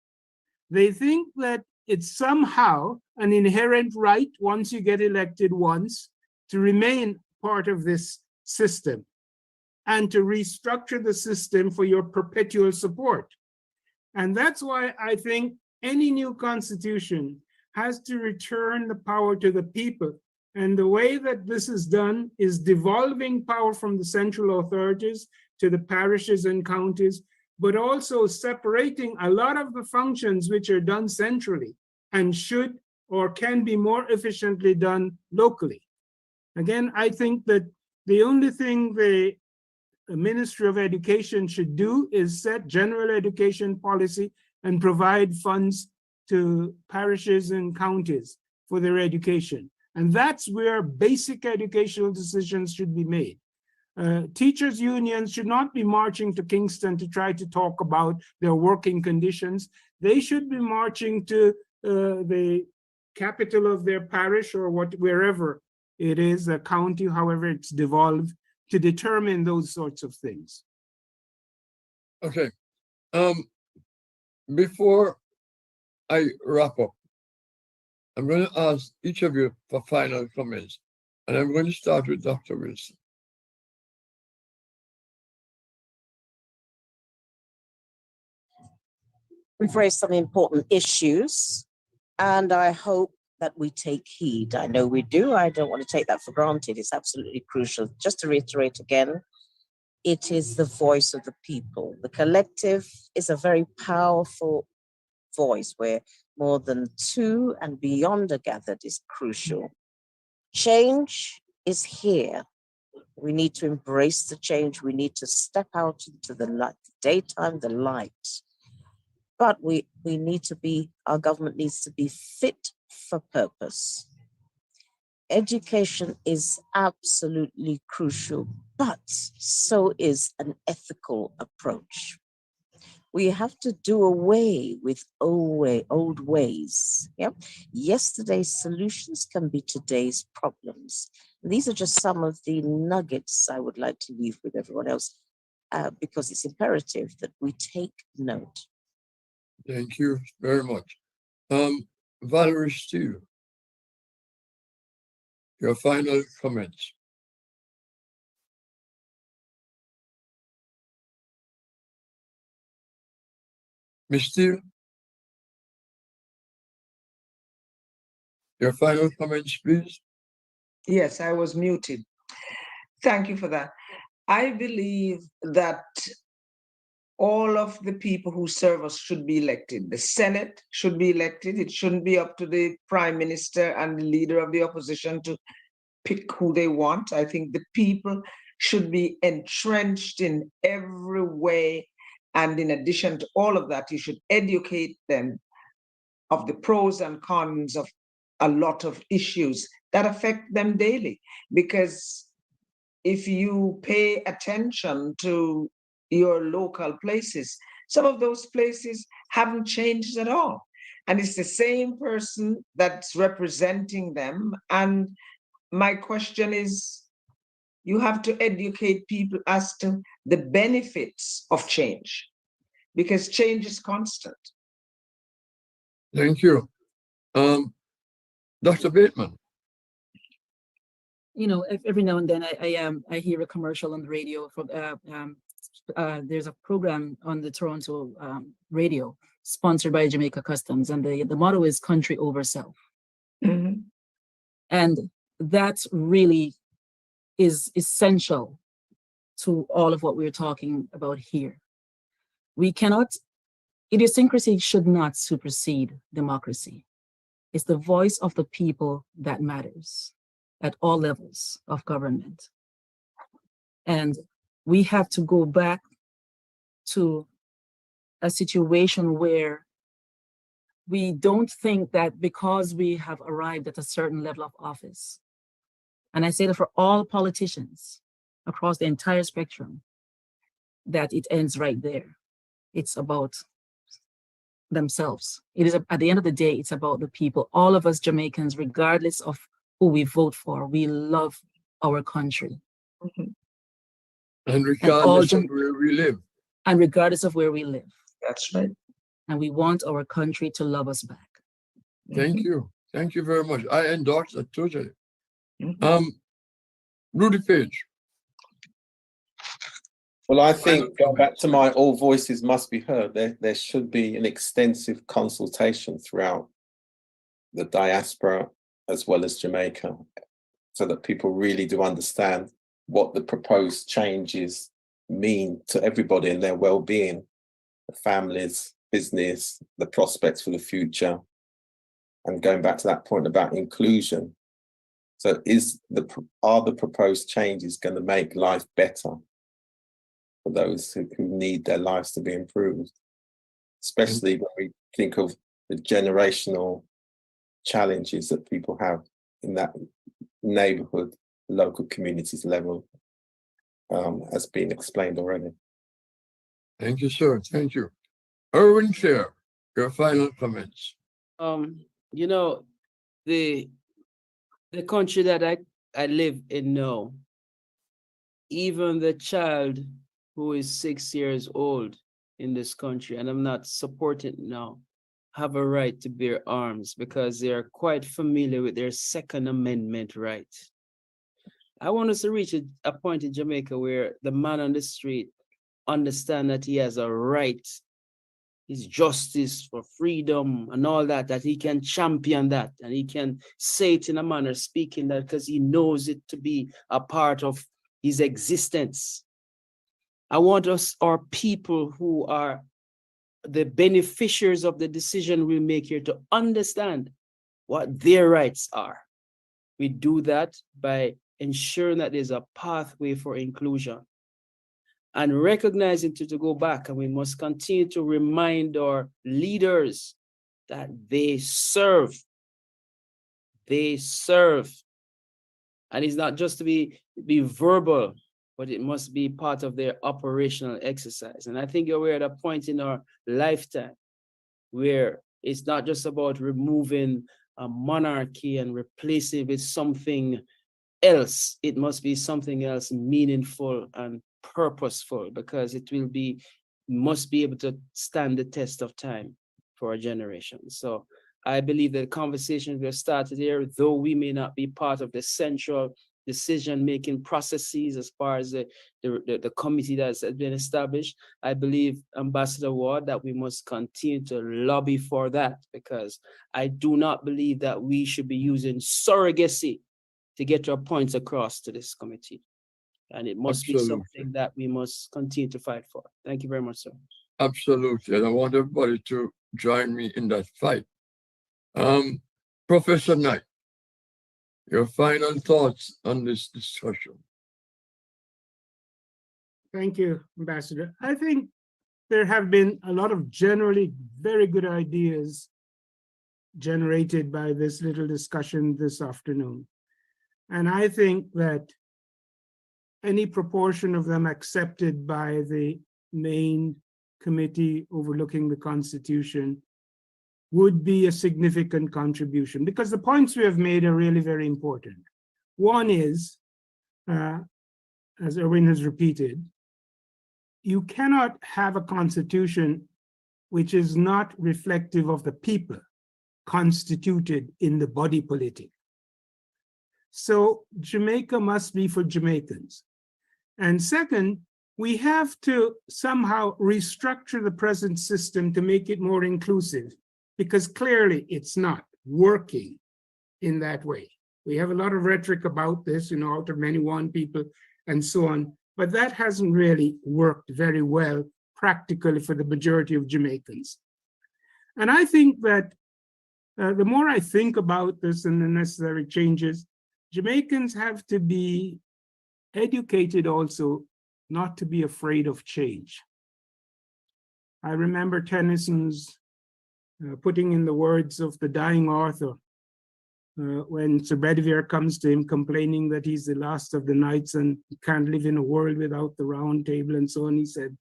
They think that it's somehow an inherent right, once you get elected once, to remain part of this system and to restructure the system for your perpetual support. And that's why I think any new constitution has to return the power to the people. And the way that this is done is devolving power from the central authorities to the parishes and counties, but also separating a lot of the functions which are done centrally and should or can be more efficiently done locally. Again, I think that the only thing the Ministry of Education should do is set general education policy and provide funds to parishes and counties for their education. And that's where basic educational decisions should be made. Teachers' unions should not be marching to Kingston to try to talk about their working conditions. They should be marching to the capital of their parish or wherever it is, a county, however it's devolved, to determine those sorts of things. Okay. Before I wrap up, I'm going to ask each of you for final comments, and I'm going to start with Dr. Wilson. We've raised some important issues, and I hope that we take heed. I know we do. I don't want to take that for granted. It's absolutely crucial. Just to reiterate again, it is the voice of the people. The collective is a very powerful voice where more than 2 and beyond are gathered is crucial. Change is here. We need to embrace the change. We need to step out into the light, daytime, the light. But we need to be, our government needs to be fit for purpose. Education is absolutely crucial, but so is an ethical approach. We have to do away with old ways. Yeah? Yesterday's solutions can be today's problems. These are just some of the nuggets I would like to leave with everyone else, because it's imperative that we take note. Thank you very much. Valerie Steele, your final comments. Ms. Steele, your final comments, please. Yes, I was muted. Thank you for that. I believe that all of the people who serve us should be elected. The Senate should be elected. It shouldn't be up to the Prime Minister and the leader of the opposition to pick who they want. I think the people should be entrenched in every way. And in addition to all of that, you should educate them of the pros and cons of a lot of issues that affect them daily. Because if you pay attention to your local places, some of those places haven't changed at all. And it's the same person that's representing them. And my question is, you have to educate people as to the benefits of change, because change is constant. Thank you. Dr. Bateman. You know, every now and then I hear a commercial on the radio from there's a program on the Toronto radio sponsored by Jamaica Customs, and the motto is country over self. Mm-hmm. And that really is essential to all of what we're talking about here. We cannot, idiosyncrasy should not supersede democracy. It's the voice of the people that matters at all levels of government. And we have to go back to a situation where we don't think that because we have arrived at a certain level of office, and I say that for all politicians across the entire spectrum, that it ends right there. It's about themselves. It is, at the end of the day, it's about the people. All of us Jamaicans, regardless of who we vote for, we love our country. Mm-hmm. And regardless of where we live. And regardless of where we live. That's right. And we want our country to love us back. Thank you. Thank you very much. I endorse that totally. Mm-hmm. Rudy Page. Well, I think, going back to my all voices must be heard, there should be an extensive consultation throughout the diaspora as well as Jamaica, so that people really do understand what the proposed changes mean to everybody and their well-being, the families, business, the prospects for the future. And going back to that point about inclusion. So are the proposed changes going to make life better for those who need their lives to be improved? Especially when we think of the generational challenges that people have in that neighborhood, local communities level, as been explained already. Thank you, sir. Thank you. Erwin Clare, your final comments. You know, the country that I live in now, even the child who is 6 years old in this country, and I'm not supporting now, have a right to bear arms because they are quite familiar with their Second Amendment right. I want us to reach a point in Jamaica where the man on the street understands that he has a right, his justice for freedom and all that, that he can champion that and he can say it in a manner speaking that because he knows it to be a part of his existence. I want our people who are the beneficiaries of the decision we make here to understand what their rights are. We do that by ensuring that there's a pathway for inclusion, and recognizing to go back, and we must continue to remind our leaders that they serve. They serve. And it's not just to be verbal, but it must be part of their operational exercise. And I think we're at a point in our lifetime where it's not just about removing a monarchy and replacing it with something else. It must be something else meaningful and purposeful, because it must be able to stand the test of time for a generation. So I believe that the conversations we have started here, though we may not be part of the central decision-making processes as far as the committee that's been established, I believe, Ambassador Ward, that we must continue to lobby for that, because I do not believe that we should be using surrogacy to get our points across to this committee. And it must be something that we must continue to fight for. Thank you very much, sir. Absolutely. And I want everybody to join me in that fight. Professor Knight, your final thoughts on this discussion. Thank you, Ambassador. I think there have been a lot of generally very good ideas generated by this little discussion this afternoon. And I think that any proportion of them accepted by the main committee overlooking the Constitution would be a significant contribution, because the points we have made are really very important. One is, as Erwin has repeated, you cannot have a constitution which is not reflective of the people constituted in the body politic. So Jamaica must be for Jamaicans. And second, we have to somehow restructure the present system to make it more inclusive, because clearly it's not working in that way. We have a lot of rhetoric about this, out of many one people and so on, but that hasn't really worked very well practically for the majority of Jamaicans. And I think that the more I think about this and the necessary changes, Jamaicans have to be educated also not to be afraid of change. I remember Tennyson's putting in the words of the dying author, when Sir Bedivere comes to him complaining that he's the last of the knights and he can't live in a world without the round table and so on, he said,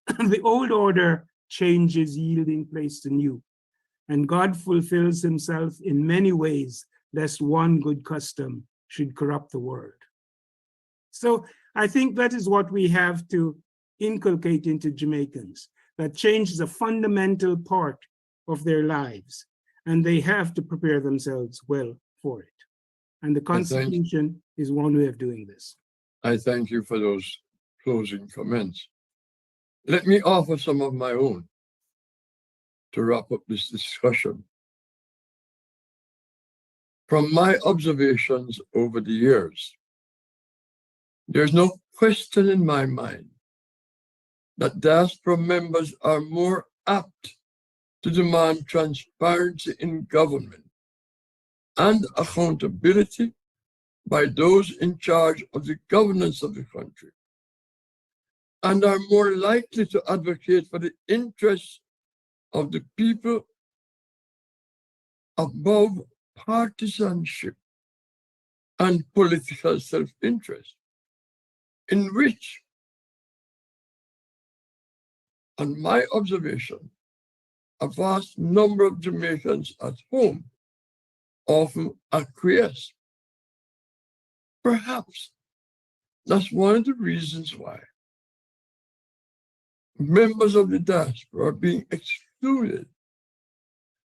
the old order changes, yielding place to new, and God fulfills himself in many ways, lest one good custom should corrupt the world. So I think that is what we have to inculcate into Jamaicans, that change is a fundamental part of their lives, and they have to prepare themselves well for it. And the Constitution is one way of doing this. I thank you for those closing comments. Let me offer some of my own to wrap up this discussion. From my observations over the years, there's no question in my mind that diaspora members are more apt to demand transparency in government and accountability by those in charge of the governance of the country, and are more likely to advocate for the interests of the people above partisanship and political self-interest, in which, on my observation, a vast number of Jamaicans at home often acquiesce. Perhaps that's one of the reasons why members of the diaspora are being excluded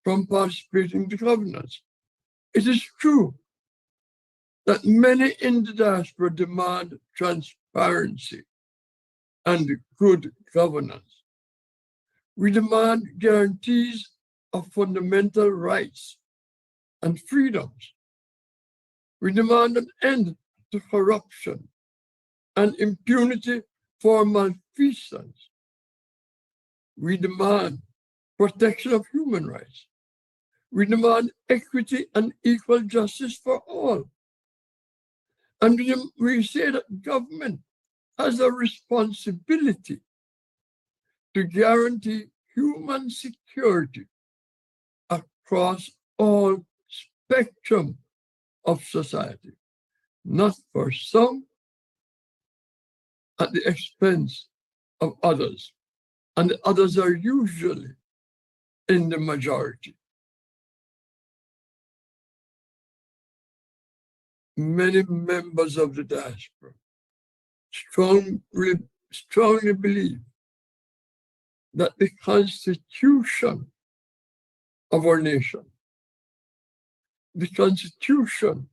from participating in the governance. It is true that many in the diaspora demand transparency and good governance. We demand guarantees of fundamental rights and freedoms. We demand an end to corruption and impunity for malfeasance. We demand protection of human rights. We demand equity and equal justice for all. And we say that government has a responsibility to guarantee human security across all spectrum of society, not for some at the expense of others. And the others are usually in the majority. Many members of the diaspora strongly believe that the Constitution of our nation, the Constitution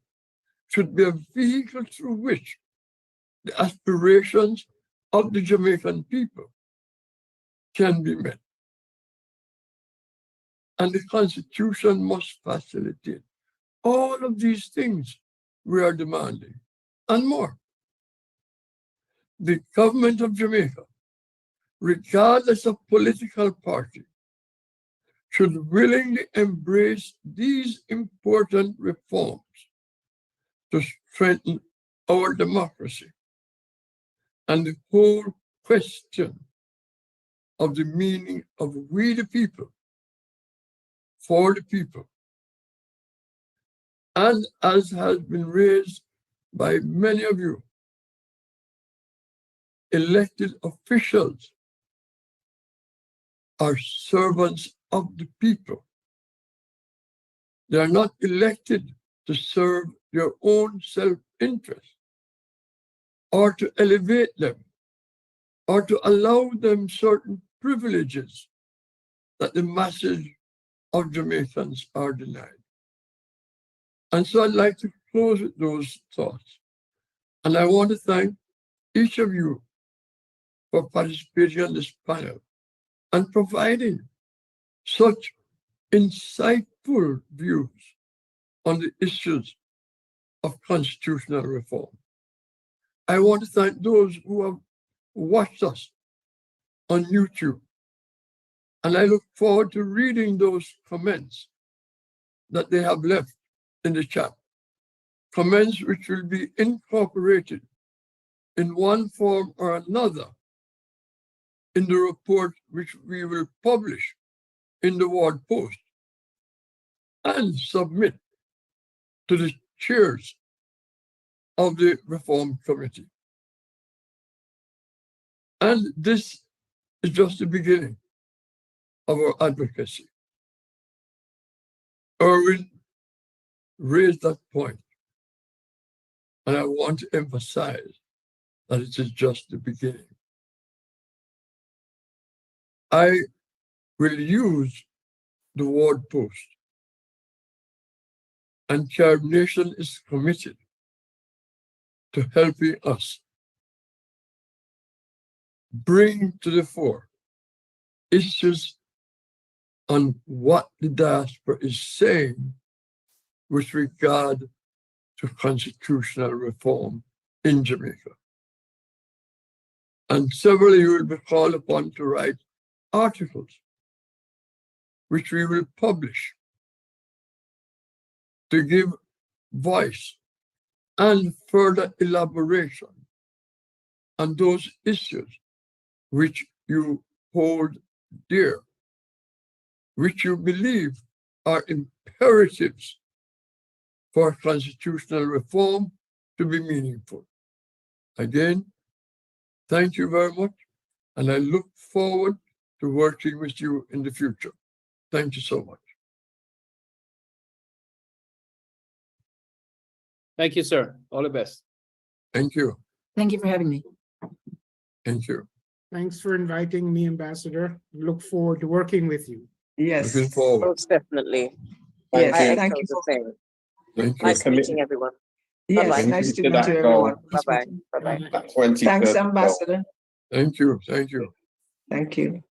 should be a vehicle through which the aspirations of the Jamaican people can be met. And the Constitution must facilitate all of these things we are demanding and more. The government of Jamaica, regardless of political party, should willingly embrace these important reforms to strengthen our democracy and the whole question of the meaning of we the people, for the people. And as has been raised by many of you, elected officials are servants of the people. They are not elected to serve their own self-interest or to elevate them or to allow them certain privileges that the masses of Jamaicans are denied. And so I'd like to close with those thoughts. And I want to thank each of you for participating on this panel and providing such insightful views on the issues of constitutional reform. I want to thank those who have watched us on YouTube. And I look forward to reading those comments that they have left in the chat. Comments which will be incorporated in one form or another in the report which we will publish in the Ward Post and submit to the chairs of the Reform Committee. And this is just the beginning of our advocacy. Erwin raised that point, and I want to emphasize that it is just the beginning. I will use the Ward Post, and Carib Nation is committed to helping us bring to the fore issues on what the diaspora is saying with regard to constitutional reform in Jamaica. And several of you will be called upon to write articles, which we will publish to give voice and further elaboration on those issues which you hold dear, which you believe are imperatives for constitutional reform to be meaningful. Again, thank you very much, and I look forward to working with you in the future. Thank you so much. Thank you, sir. All the best. Thank you. Thank you for having me. Thank you. Thanks for inviting me, Ambassador. Look forward to working with you. Yes. Looking forward. Most definitely. Yes, I thank echo you. the same. Thank you. Nice meeting everyone. Yes, Bye-bye. nice to meet That you, goal. everyone. Bye-bye. Bye-bye. That 2030 Thanks, goal. Ambassador. Thank you. Thank you. Thank you.